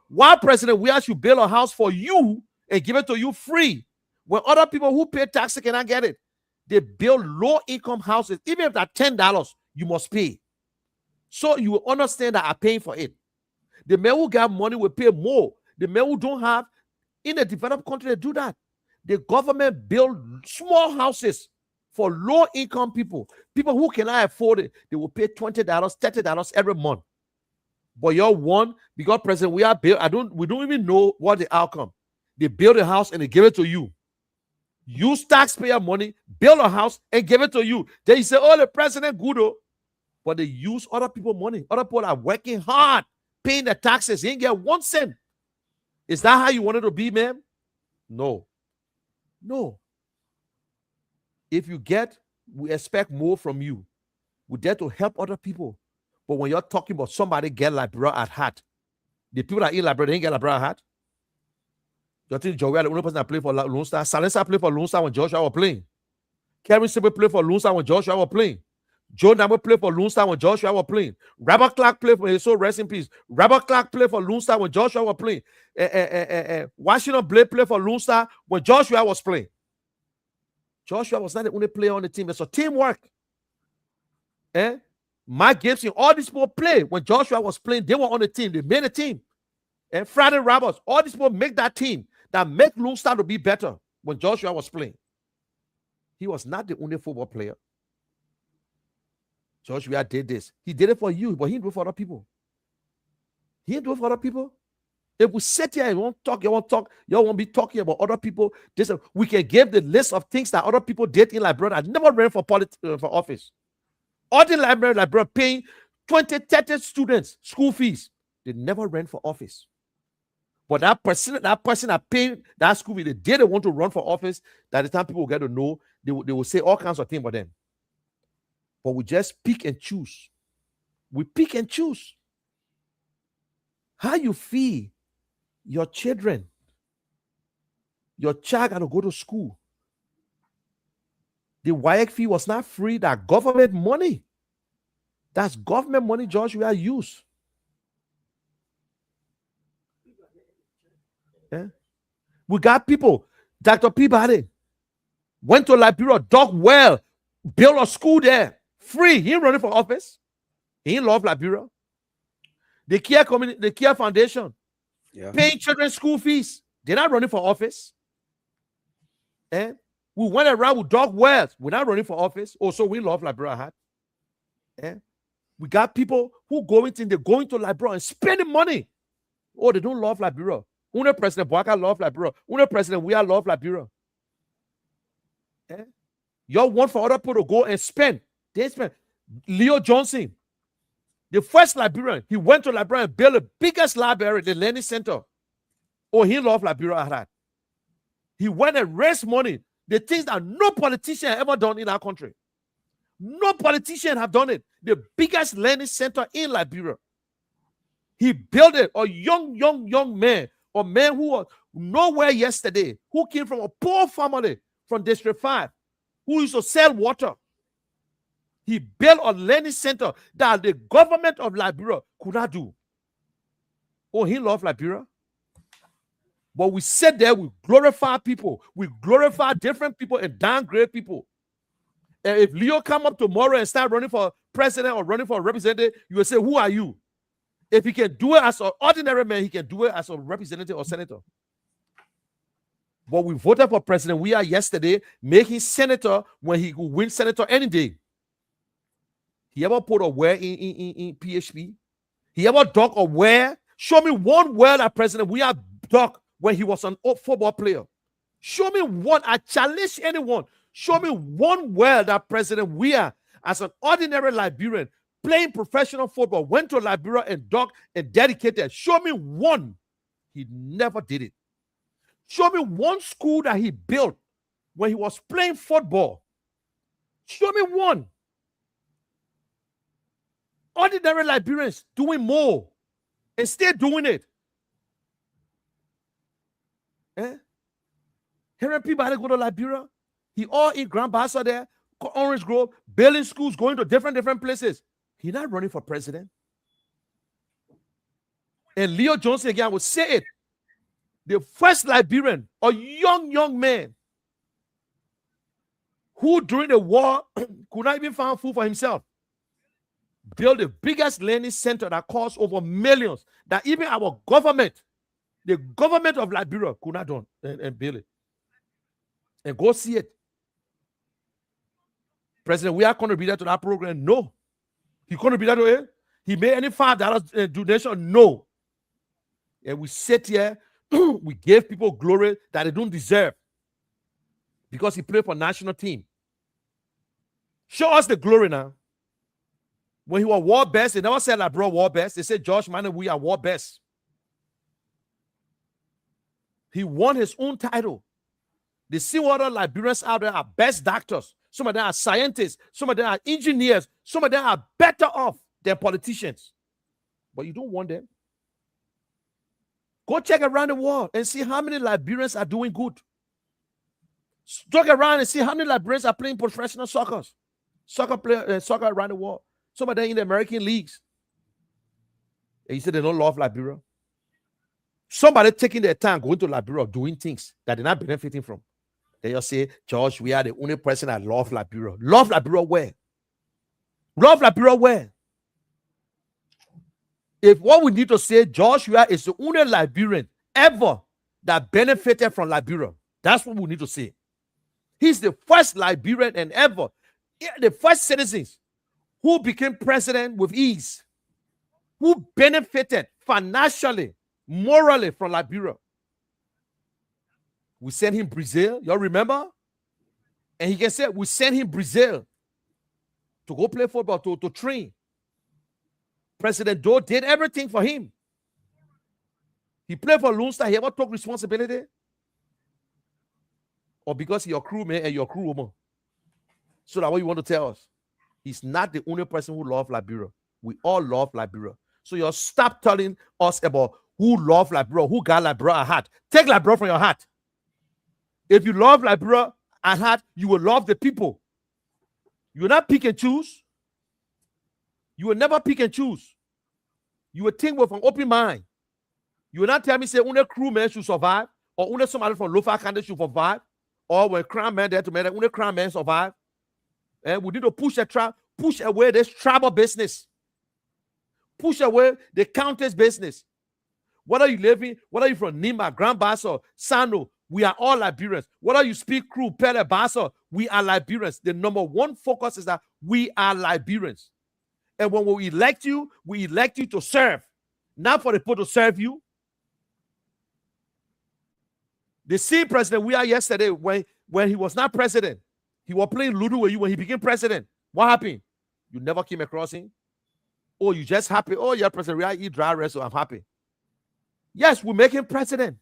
Why President Weah should build a house for you and give it to you free when other people who pay taxes cannot get it? They build low-income houses. Even if that's $10, you must pay. So you will understand that I'm paying for it. The men who got money will pay more. The men who don't have, in a developed country, they do that. The government build small houses for low-income people. People who cannot afford it, they will pay $20, $30 every month. But you're one, because President Weah built, we don't even know what the outcome. They build a house and they give it to you. Use taxpayer money, build a house and give it to you. Then you say, oh, the president good, oh. But they use other people's money. Other people are working hard, paying the taxes. He ain't get 1 cent. Is that how you wanted to be, man? No. No. If you get, we expect more from you. We're there to help other people. But when you're talking about somebody get Liberia at heart, the people that in Liberia, they ain't get Liberia at heart. You think Joey, the only person that played for Lone Star? Salensa played for Lone Star when Joshua was playing. Kevin Sibley played for Lone Star when Joshua was playing. Joe Namo played for Lone Star when Joshua was playing. Robert Clark played for his soul, rest in peace. Robert Clark played for Lone Star when Joshua was playing. Washington Blade played for Lone Star when Joshua was playing. Joshua was not the only player on the team. It's a teamwork. Mike Gibson, all these people played when Joshua was playing. They were on the team. They made a team. And Friday Roberts, all these people make that team that make Lone Star to be better when Joshua was playing. He was not the only football player. Joshua did this. He did it for you, but he didn't do it for other people. He didn't do it for other people. If we sit here and won't talk, you won't be talking about other people. We can give the list of things that other people did in Liberia. I never ran for office. All the Liberia paying 20, 30 students school fees. They never ran for office. But that person that paid that school fee, they didn't want to run for office. That the time people get to know, they will say all kinds of things about them. But we just pick and choose. We pick and choose. How you feel your children. Your child got to go to school. The WAEC fee was not free. That government money. That's government money, George, we are used. Yeah. We got people. Dr. Peabody went to Liberia, dug well, built a school there. Free. He ain't running for office. He ain't love Liberia. The Care Foundation, paying children's school fees. They're not running for office. We went around with dog wells. We're not running for office. Also, we love Liberia. We got people who they're going to Liberia and spending money. Oh, they don't love Liberia. Only President Bouaka love Liberia. Only President Weah love Liberia. Y'all want for other people to go and spend. They spend. Leo Johnson, the first Liberian, he went to Liberia and built the biggest library, the Learning Center. Oh, he loved Liberia. He went and raised money. The things that no politician ever done in our country. No politician have done it. The biggest learning center in Liberia. He built it. A young man, a man who was nowhere yesterday, who came from a poor family from District 5, who used to sell water. He built a learning center that the government of Liberia could not do. Oh, he loved Liberia. But we sit there, we glorify people, we glorify different people and downgrade people. And if Leo come up tomorrow and start running for president or running for a representative, you will say, who are you? If he can do it as an ordinary man, he can do it as a representative or senator. But we voted for President We Are yesterday, making senator when he could win senator any day. He ever put a where in PHP? He ever dug a where? Show me one where that President We Are dug when he was an football player. Show me one. I challenge anyone. Show me one where that President We Are, as an ordinary Liberian, playing professional football, went to Liberia and dug and dedicated. Show me one. He never did it. Show me one school that he built when he was playing football. Show me one. Ordinary Liberians doing more and still doing it. Hearing people had to go to Liberia. He all in Grand Bassa there, Orange Grove, building schools, going to different places. He's not running for president. And Leo Johnson again would say it. The first Liberian, a young man, who during the war could not even find food for himself, built the biggest learning center that cost over millions, that even our government, the government of Liberia, could not do and build it. And go see it. President, we are contributed to that program. No. He contributed to it. He made any $5 donation. No. And we sit here, we gave people glory that they don't deserve because he played for national team. Show us the glory now. When he was world best, they never said Liberia world best. They said George Manning, we are world best. He won his own title. The seawater Liberians out there are best doctors. Some of them are scientists. Some of them are engineers. Some of them are better off than politicians. But you don't want them. Go check around the world and see how many Liberians are doing good. Look around and see how many Liberians are playing professional soccer around the world. Some of them in the American leagues. And you say they don't love Liberia. Somebody taking their time going to Liberia doing things that they're not benefiting from. They just say, George, we are the only person that love Liberia. Love Liberia where? Love Liberia where? If what we need to say, Joshua is the only Liberian ever that benefited from Liberia, that's what we need to say. He's the first Liberian and ever, the first citizens who became president with ease, who benefited financially, morally from Liberia. We sent him Brazil, y'all remember? And he can say, we sent him Brazil to go play football, to train. President Doe did everything for him. He played for Lone Star. He ever took responsibility? Or because you're crewman and you're crewwoman? So that's what you want to tell us. He's not the only person who loves Liberia. We all love Liberia. So you stop telling us about who loves Liberia, who got Liberia at heart. Take Liberia from your heart. If you love Liberia at heart, you will love the people. You will not pick and choose. You will never pick and choose. You will think with an open mind. You will not tell me, say, only crewmen should survive, or only somebody from local country should survive, or when crown men there to make only crown men survive. And we need to push away this tribal business. Push away the county's business. Whether you living, whether you're from Nima, Grand Bassa, Sano, we are all Liberians. Whether you speak Crew, Pele, Bassa, we are Liberians. The number one focus is that we are Liberians. And when we elect you to serve, not for the people to serve you. The same president we are yesterday, when he was not president, he was playing Ludo with you when he became president. What happened? You never came across him? Oh, you just happy? Oh, yeah, President, we are eat dry rest, so I'm happy. Yes, we make him president.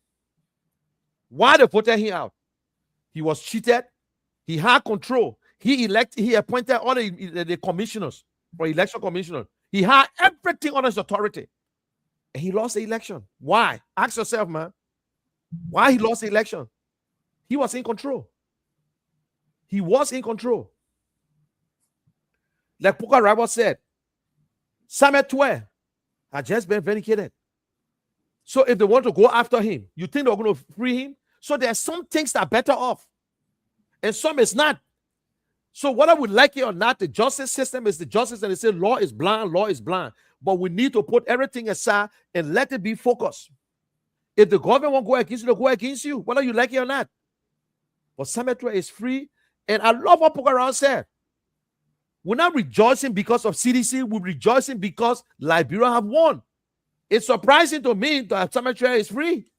Why they voted him out? He was cheated. He had control. He appointed all the commissioners for election commissioners. He had everything on his authority. And he lost the election. Why? Ask yourself, man. Why he lost the election? He was in control. He was in control. Like Puka Rival said, Samuel 12 had just been vindicated. So if they want to go after him, you think they're going to free him? So there are some things that are better off, and some is not. So whether we like it or not, the justice system is the justice, and they say law is blind, law is blind. But we need to put everything aside and let it be focused. If the government won't go against you, they'll go against you, whether you like it or not. But Sametua is free, and I love what Poker said. We're not rejoicing because of CDC. We're rejoicing because Liberia have won. It's surprising to me that Sametua is free.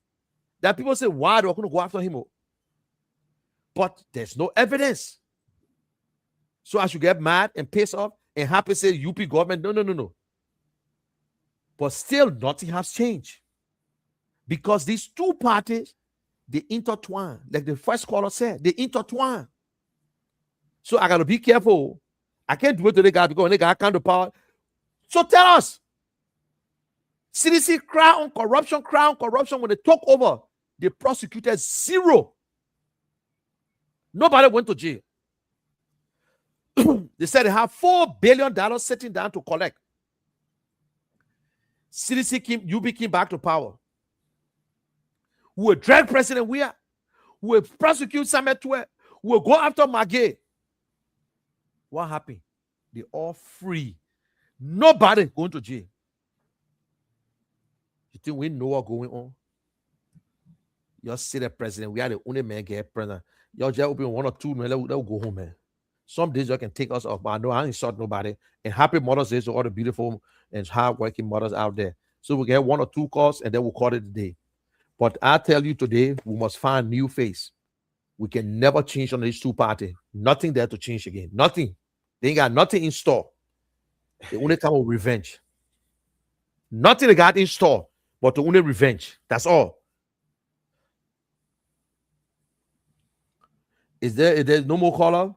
That people say, why they're going to go after him? But there's no evidence. So I should get mad and pissed off and happy say UP government. No. But still, nothing has changed. Because these two parties, they intertwine. Like the first caller said, they intertwine. So I got to be careful. I can't do it to the guy because when the guy can't do power. So tell us. CDC cry on corruption. When they took over, they prosecuted zero. Nobody went to jail. They said they have $4 billion sitting down to collect. UP came back to power. We will drag President Weah. We will prosecute Sametua. We will go after Magay. What happened? They all free. Nobody going to jail. You think we know what's going on? You see the president. We are the only man get president. Y'all just open 1 or 2 men. They'll go home, man. Some days you can take us off, but I know I ain't insult nobody. And happy Mother's Day to all the beautiful and hard-working mothers out there. So we get 1 or 2 calls, and then we'll call it a day. But I tell you today, we must find new face. We can never change on these two parties. Nothing there to change again. Nothing. They ain't got nothing in store. They only come with revenge. Nothing they got in store, but the only revenge. That's all. Is there no more caller?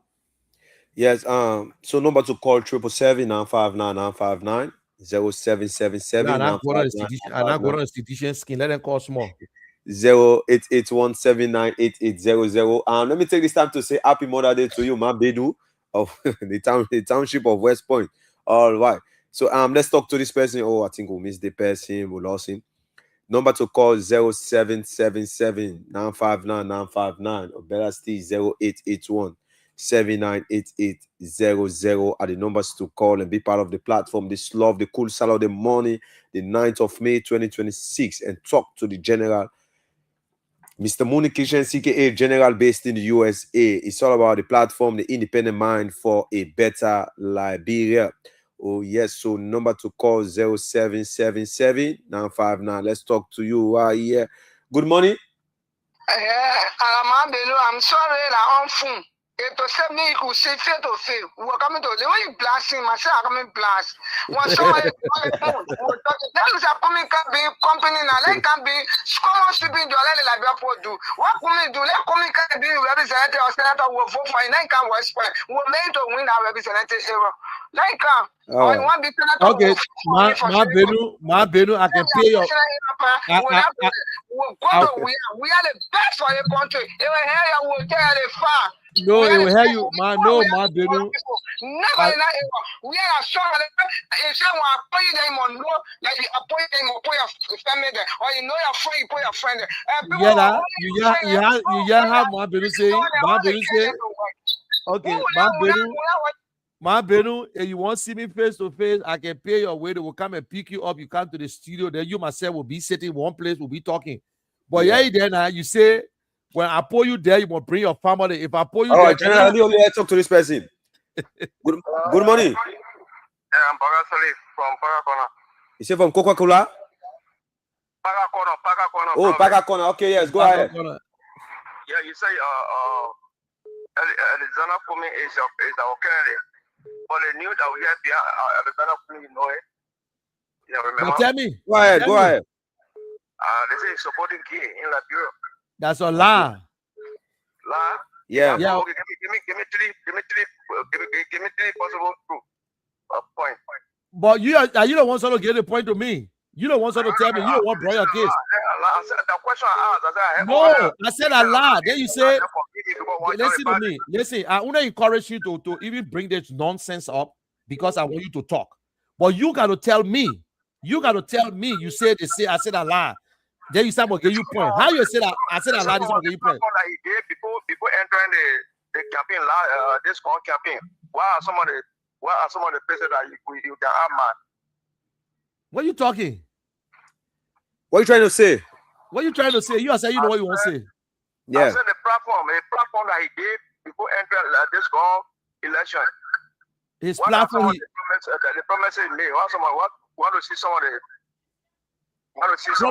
Yes. So number to call 777-959-959 0777. I'm not going to institution skin. Let them call small. 0881798800. Let me take this time to say happy Mother's Day to you, my Bedu of the township of West Point. All right. So let's talk to this person. Oh, I think we missed the person. We lost him. Number to call 0777-959-959 or better still 0881-798800 are the numbers to call and be part of the platform. This love, the cool Saturday morning, the 9th of May 2026, and talk to the general, Mr. Munication, CKA General based in the USA. It's all about the platform, the independent mind for a better Liberia. Oh, yes. So number to call 0777-959. Let's talk to you. Yeah. Good morning. I'm sorry, I'm phone. It was send me who say fail to fail. We're coming to the way you blasting myself, I'm coming blast. One somebody that is a coming company now. Let can be common shipping to let Liberia do. What can we do? Let coming can be representative or senator will vote for in can was we're made to win our representative error. Like okay, my Benu, I can pay your. We are the best for your country. You will tell the far. No, it will hear you. My Benu. Never, we are sure that if someone appoint them on law, like you appoint them or put your family there, or you know your friend, you put your friend there. You hear how my Benu say? My Benu say. Okay, my Benu, if you want to see me face to face, I can pay your way. They will come and pick you up. You come to the studio. Then you myself will be sitting in one place. We'll be talking. But yeah, then you say, when I pull you there, you must bring your family. If I pull you there, General, only talk to this person. Good morning. Yeah, I'm Bagasoli from Pagakona. You say from Coca-Cola? Pagakona. Oh, Pagakona. Okay, yes, go ahead. Yeah, you say Alexander Kumi is our candidate. But the news that we have here, Alexander Kumi, you know it. Yeah, remember? But tell me. Go ahead. They say he's supporting gay in Liberia. That's a lie. Lie? Yeah. Yeah. Okay, give me three possible proof. Point. But you don't want someone to get the point to me. You don't want someone to tell me. You don't want to bring your case. The question I asked, I said a lie. Then you say, listen to me. Listen, I want to encourage you to even bring this nonsense up because I want you to talk. But you got to tell me. You got to tell me. You said I said a lie. Then you start to give you point. How you say that? I said that lady give you point. That he gave before entering the campaign, this campaign. What are some of the places that you can have, man? What are you talking? What are you trying to say? What are you trying to say? You are saying you know what you want to say. Yeah. I said the platform that he gave before entering this election. His What platform. are the promises he made? Want to see some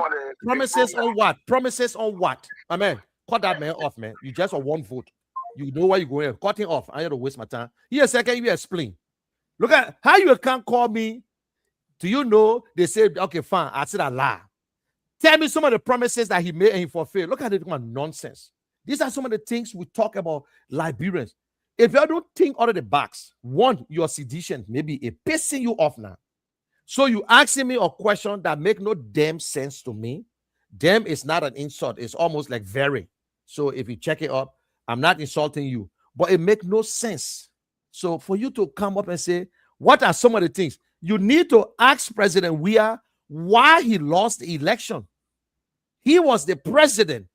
of the. Promises on what? Promises on what? Amen. Cut that man off, man. You just on one vote. You know where you're going. Cut him off. I don't waste my time. Here a second, you explain. Look at how you can't call me. Do you know? They say, okay, fine. I said a lie. Tell me some of the promises that he made and he fulfilled. Look at it, nonsense. These are some of the things we talk about Liberians. If you don't think out of the box, one, your sedition maybe it pissing you off now. So you asking me a question that make no damn sense to me. Damn is not an insult. It's almost like very. So if you check it up, I'm not insulting you, but it make no sense. So for you to come up and say, what are some of the things? You need to ask President Weah why he lost the election. He was the president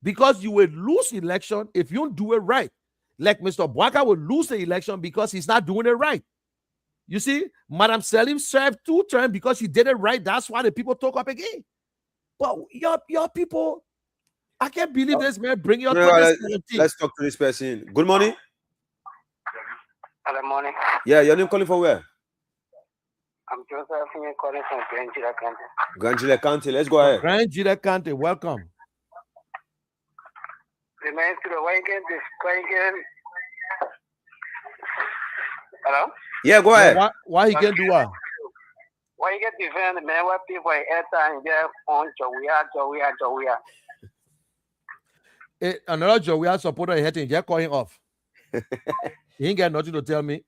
because you will lose election if you don't do it right. Like Mr. Bwaka will lose the election because he's not doing it right. You see, Madam Selim served 2 terms because she did it right. That's why the people talk up again. But your people, I can't believe this man bring your. Let's talk to this person. Good morning. Good morning. Yeah, your name calling from where? I'm Joseph calling from Granjira County. Granjira County. Let's go ahead. Granjira County, welcome. The man to the Wangan. Hello? Yeah, go ahead. Why he can do what? Why you get defend man? What people airtime get on Jowia. Another Jowia supporter he hitting, just call him off. He ain't got nothing to tell me.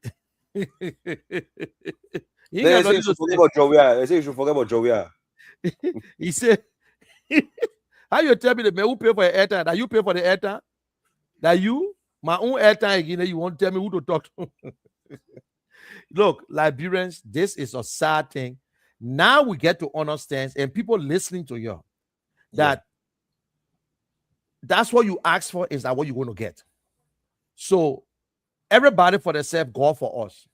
They say you should forget about Jowia. They say you should forget about Jowia. He said, how you tell me the man who pay for the airtime? That you pay for the airtime? That you? My own airtime again, you won't tell me who to talk to. Look, Liberians, this is a sad thing. Now we get to understand, and people listening to you, that that's what you ask for, is that what you're going to get. So everybody for themselves, God for us.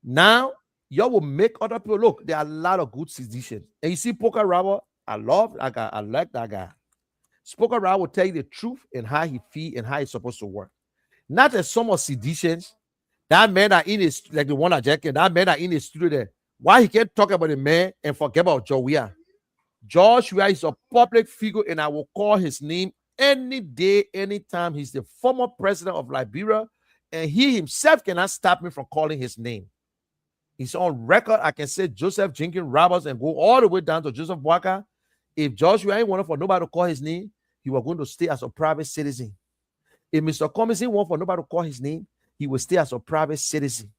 Now, you will make other people look. There are a lot of good seditions. And you see, Poker Robber, I love that guy. I like that guy. Poker Robber will tell you the truth and how he feel and how it's supposed to work. Not as some of seditions. That man are in his, like the one at Jack, that man are in his studio there. Why he can't talk about the man and forget about Jowia? George Weah is a public figure, and I will call his name any day, anytime. He's the former president of Liberia, and he himself cannot stop me from calling his name. He's on record. I can say Joseph Jenkins Roberts and go all the way down to Joseph Bwaka. If George Weah ain't wanted for nobody to call his name, he was going to stay as a private citizen. If Mr. Cummings ain't want for nobody to call his name, he will stay as a private citizen.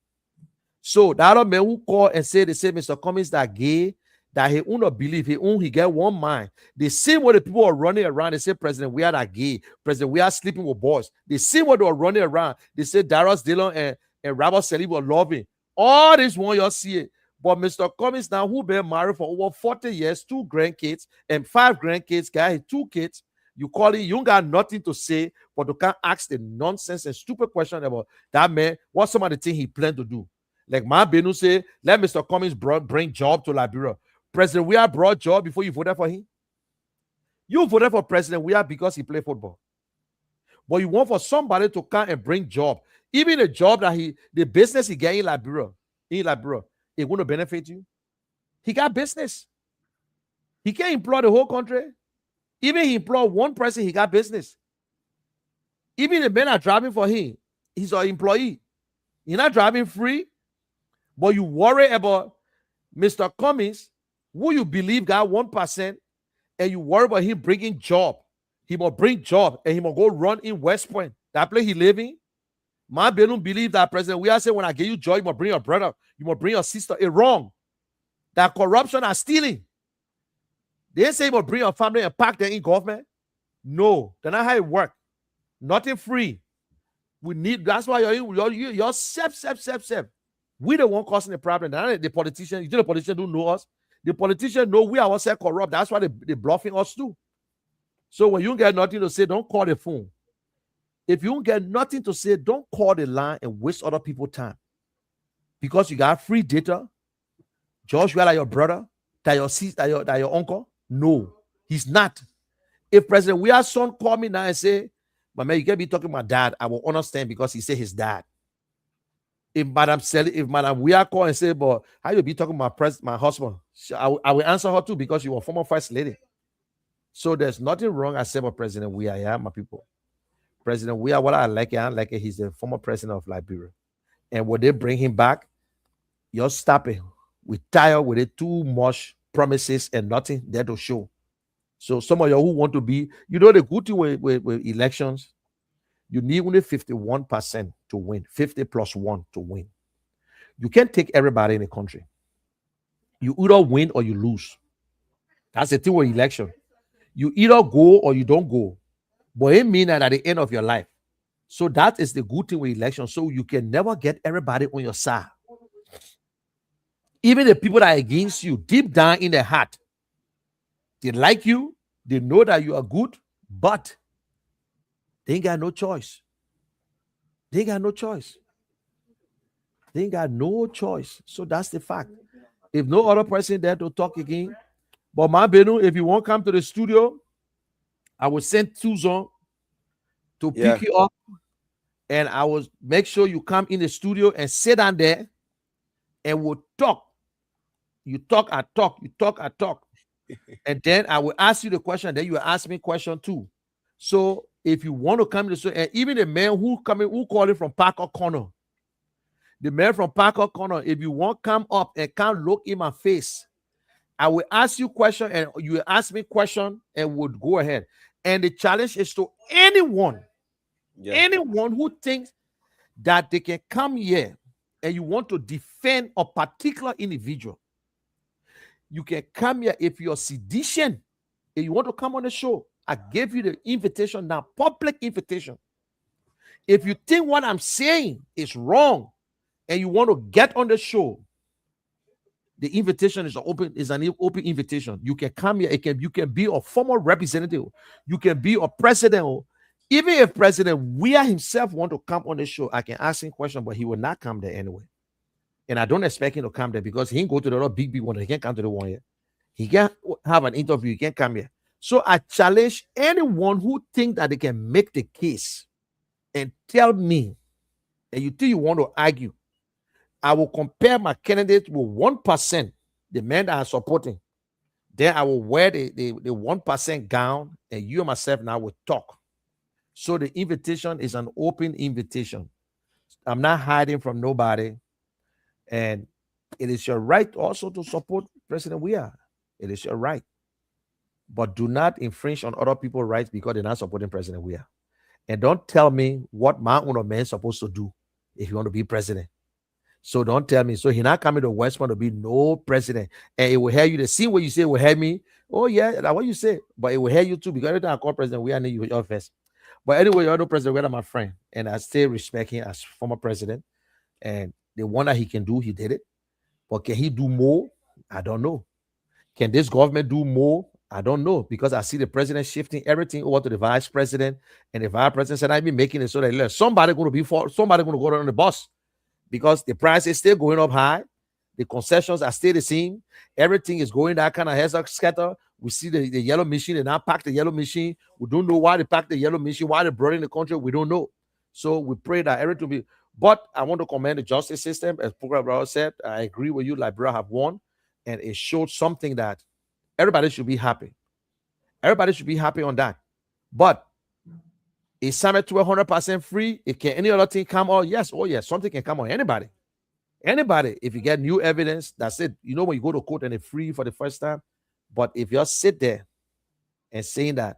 So the other men who call and say, they say Mr. Cummings that gay, that he will not believe, he get one mind. The same way the people are running around, they say President Weah that gay, President Weah sleeping with boys. The same way they are running around, they say Darius Dillon and Robert Selig were loving. All this one y'all see it. But Mr. Cummings now, who been married for over 40 years, 2 grandkids and 5 grandkids, guy, 2 kids, you call it, you ain't got nothing to say, but you can't ask the nonsense and stupid question about that man, what some of the things he planned to do. Like my Benu say, let Mr. Cummings bring job to Liberia. President Weah brought job before you voted for him. You voted for President Weah because he played football. But you want for somebody to come and bring job. Even a job that the business he get in Liberia, it wouldn't benefit you. He got business. He can't employ the whole country. Even he employ one person, he got business. Even the men are driving for him. He's an employee. He's not driving free, but you worry about Mr. Cummings, who you believe got 1%, and you worry about him bringing job. He must bring job, and he must go run in West Point. That place he live in. My Benun believe that President Weah said, when I give you job, you must bring your brother, you must bring your sister. It's wrong. That corruption and stealing. They say you must bring your family and pack them in government. No, that's not how it works. Nothing free. We need, that's why you're self. We the one causing the problem. The politicians, you think the politicians don't know us? The politicians know we ourselves corrupt. That's why they bluffing us too. So when you get nothing to say, don't call the phone. If you don't get nothing to say, don't call the line and waste other people's time. Because you got free data. George, you are like your brother, that your sister, that your uncle. No, he's not. If President Weah's son call me now and say, but man, you can't be talking about dad, I will understand because he said his dad. If Madam Weah call and say, but how you be talking about my husband? I will answer her too because you were former first lady. So there's nothing wrong I say about President Weah. Yeah, my people. President Weah, what I like it. He's the former president of Liberia. And when they bring him back, you're stopping. We tired with it, too much promises and nothing there to show. So some of you who want to be, the good thing with elections, you need only 51% to win, 50 plus 1 to win. You can't take everybody in the country. You either win or you lose. That's the thing with election. You either go or you don't go. But it means that at the end of your life. So that is the good thing with election. So you can never get everybody on your side. Even the people that are against you, deep down in their heart, they like you, they know that you are good, but they ain't got no choice. They ain't got no choice. They ain't got no choice. So that's the fact. If no other person there to talk again, but my Benu, if you won't come to the studio, I will send Tuzon to pick you up, and I will make sure you come in the studio and sit down there, and we'll talk. You talk, I talk. You talk, I talk. And then I will ask you the question, and then you will ask me question too. So if you want to come to the show, and even the man who calling from Parker Corner, the man from Parker Corner, if you want come up and can't look in my face, I will ask you question and you will ask me question and would go ahead. And the challenge is to anyone who thinks that they can come here and you want to defend a particular individual. You can come here if you're sedition and you want to come on the show. I gave you the invitation now, public invitation. If you think what I'm saying is wrong and you want to get on the show, the invitation is an open invitation. You can come here. You can be a former representative. You can be a president. Even if President Weah himself want to come on the show, I can ask him questions, but he will not come there anyway. And I don't expect him to come there because he can go to the other big one. He can't come to the one here. He can't have an interview. He can't come here. So I challenge anyone who think that they can make the case and tell me, and you think you want to argue, I will compare my candidate with 1%, the men that are supporting. Then I will wear the 1% gown, and you and myself now will talk. So the invitation is an open invitation. I'm not hiding from nobody. And it is your right also to support President Weah. It is your right. But do not infringe on other people's rights because they're not supporting President Weah. And don't tell me what my own man is supposed to do if you want to be president. So don't tell me. So he's not coming to West Point to be no president. And it will hear you. The same way you say it will hear me. Oh, yeah, that's what you say. But it will hear you too. Because every time I call President Weah, I need you first. But anyway, you know President Weah, my friend. And I still respect him as former president. And the one that he can do, he did it. But can he do more? I don't know. Can this government do more? I don't know. Because I see the president shifting everything over to the vice president. And the vice president said, I've been making it so that somebody going to go on the bus. Because the price is still going up high. The concessions are still the same. Everything is going that kind of heads scatter. We see the yellow machine. They now pack the yellow machine. We don't know why they pack the yellow machine, why they brought in the country. We don't know. So we pray that everything will be. But I want to commend the justice system. As Program Brother said, I agree with you. Liberia have won. And it showed something that everybody should be happy. Everybody should be happy on that. But is Summit 100% free? If can any other thing come on? Yes. Oh, yes. Something can come on. Anybody. Anybody. If you get new evidence, that's it. You know when you go to court and it's free for the first time. But if you sit there and saying that,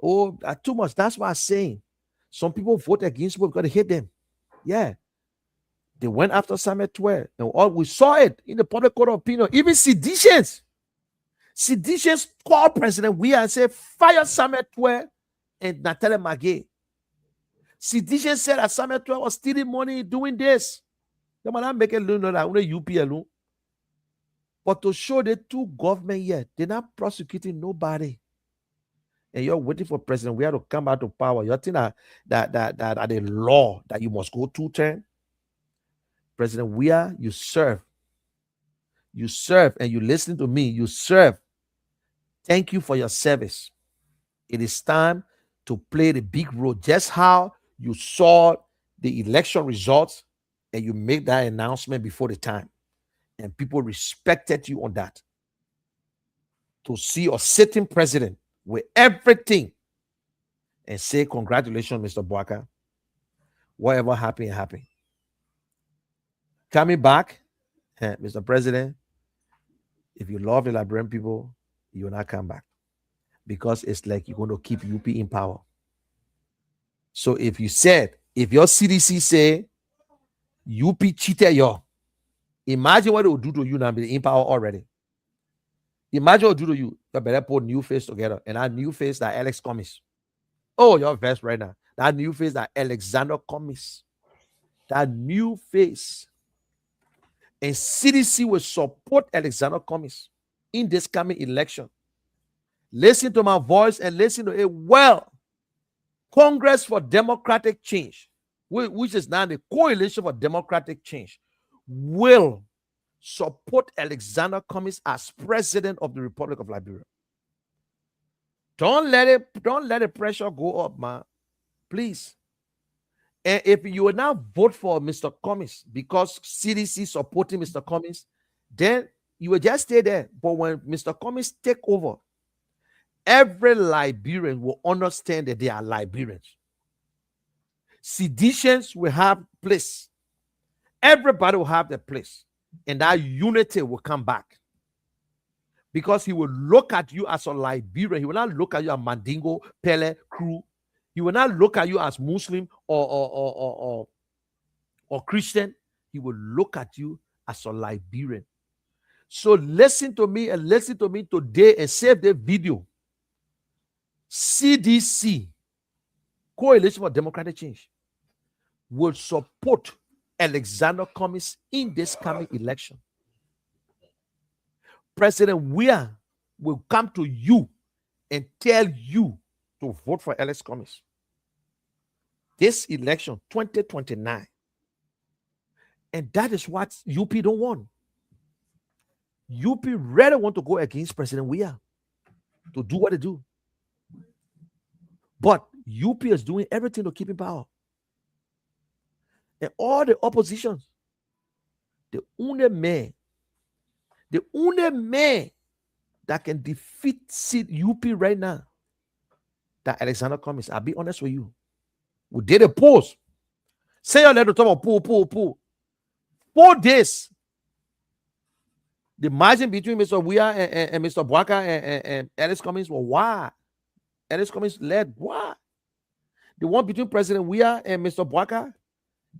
oh, that's too much. That's what I'm saying. Some people vote against people because they hate them. Yeah. They went after Summit 12. And all we saw it in the public court of opinion. Even seditious called President Weah and said, fire Summit 12 and Natalie Magay. Seditious said that Summit 12 was stealing money doing this. The man make it know that only UP alone. But to show the two government yet, they're not prosecuting nobody. And you're waiting for President we have to come out to power. You think that the law that you must go 2 term? President Weah, you serve, and you listen to me. You serve. Thank you for your service. It is time to play the big role. Just how you saw the election results and you make that announcement before the time, and people respected you on that. To see a sitting president with everything and say, congratulations, Mr. Boaka. Whatever happened, happened. Coming back, Mr. President, if you love the Liberian people, you will not come back. Because it's like you're going to keep UP in power. So if your CDC say UP cheated you, imagine what it will do to you now, be in power already. Imagine what it will do to you. You better put new face together. And that new face that Alex Commis. Oh, your vest right now. That new face that Alexander Commis. That new face. And CDC will support Alexander Commis in this coming election. Listen to my voice and listen to it well. Congress for Democratic Change, which is now the Coalition for Democratic Change, will support Alexander Commis as president of the Republic of Liberia. Don't let the pressure go up, man. Please. And if you will now vote for Mr. Commis because CDC supporting Mr. Commis, then you will just stay there. But when Mr. Commis take over, every Liberian will understand that they are Liberians. Seditions will have place. Everybody will have their place. And that unity will come back. Because he will look at you as a Liberian. He will not look at you as Mandingo, Pele, Crew. He will not look at you as Muslim or Christian. He will look at you as a Liberian. So listen to me and listen to me today and save the video. CDC, Coalition for Democratic Change, will support Alexander Commis in this coming election. President Weah will come to you and tell you to vote for Alex Commis. This election, 2029. And that is what UP don't want. UP really want to go against President Weah to do what they do. But UP is doing everything to keep in power. And all the opposition, the only man that can defeat UP right now, that Alexander Commis. I'll be honest with you. We did a pause. Say your letter talk about pull. 4 days. The margin between Mr. Weah and Mr. Boaka and Alex Commis was wide. Alex Commis led why? The one between President Weah and Mr. Boaka,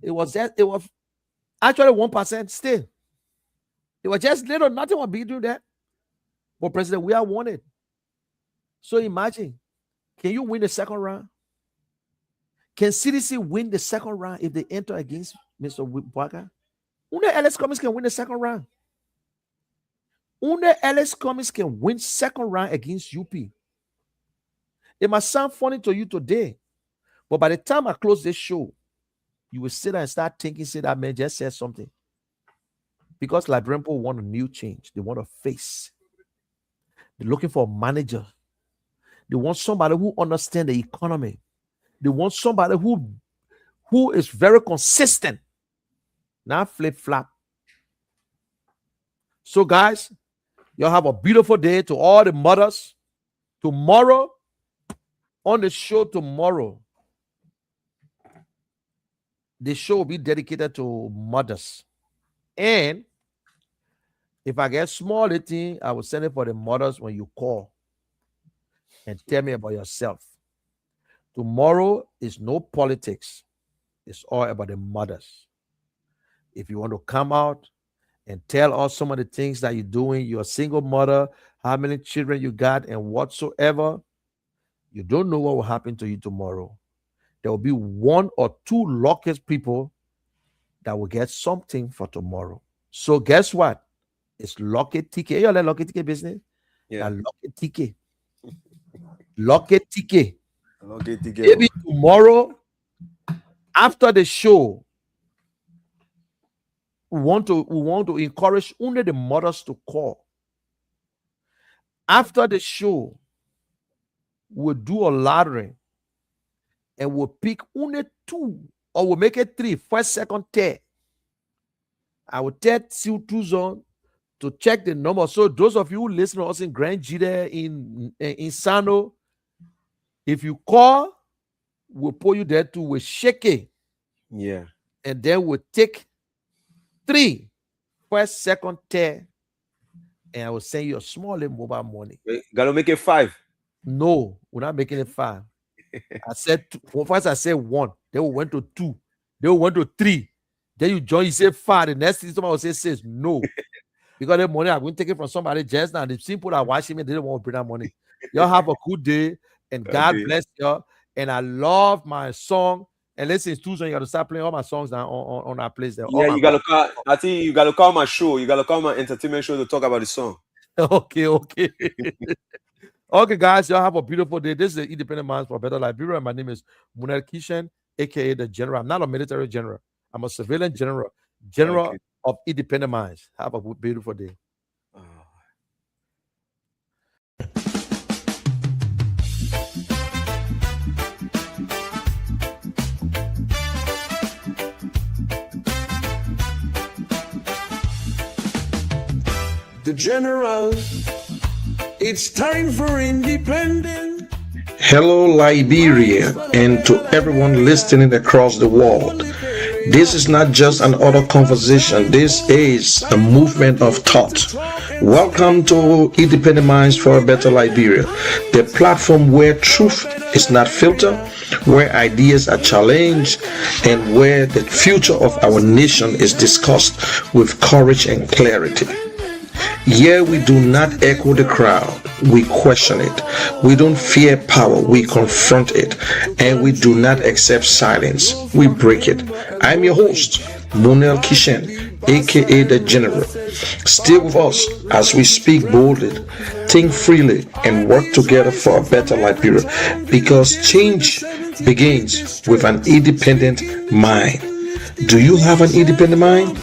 it was actually 1% still. It was just little, nothing was between that. But President Weah won it. So imagine, can you win the second round? Can CDC win the second round if they enter against Mr. Boaka? Only Alex Commis can win the second round. Only Alex Commis can win second round against UP. It must sound funny to you today, but by the time I close this show, you will sit there and start thinking, say that man just said something. Because Liberian people want a new change. They want a face. They're looking for a manager. They want somebody who understands the economy. They want somebody who is very consistent. Not flip-flop. So guys, y'all have a beautiful day to all the mothers. Tomorrow, on the show tomorrow, the show will be dedicated to mothers. And if I get small thing, I will send it for the mothers when you call and tell me about yourself. Tomorrow is no politics. It's all about the mothers. If you want to come out and tell us some of the things that you're doing, you're a single mother, how many children you got, and whatsoever, you don't know what will happen to you tomorrow. There will be 1 or 2 luckiest people that will get something for tomorrow. So guess what? It's Lucky TK. You like Lucky TK business? Yeah. Lucky TK. Lucky TK. Okay, Maybe tomorrow after the show, we want to encourage only the mothers to call. After the show, we'll do a lottery and we'll pick only 2 or we'll make it 3, first, second, third. I will tell two zone to check the number. So those of you who listen to us in Grand Gita, in Sano, if you call, we'll pull you there too. We'll shake it. Yeah. And then we'll take 3, first, second, third, and I will send you a small little mobile money. Gotta make it 5. No, we're not making it 5. I said first I said 1, then we went to 2, then we went to 3. Then you join, you say 5. The next thing somebody will say 6. No. Because the money I'm going to take it from somebody just now. The people that watching me, they don't want to bring that money. Y'all have a good day and God bless y'all. And I love my song. And listen, Tuesday, you got to start playing all my songs now on our place there. Yeah, you gotta call. I think you gotta call my show. You gotta call my entertainment show to talk about the song. Okay. Okay, guys, y'all have a beautiful day. This is the Independent Minds for Better Liberia. My name is Munel Kishen, aka the General. I'm not a military general. I'm a civilian general of Independent Minds. Have a beautiful day. The General, it's time for independence. Hello, Liberia, and to everyone listening across the world. This is not just an auto conversation. This is a movement of thought. Welcome to Independent Minds for a Better Liberia, the platform where truth is not filtered, where ideas are challenged, and where the future of our nation is discussed with courage and clarity. Here we do not echo the crowd, we question it. We don't fear power, we confront it. And we do not accept silence, we break it. I'm your host, Munel Kishen, aka the General. Stay with us as we speak boldly, think freely, and work together for a better Liberia. Because change begins with an independent mind. Do you have an independent mind?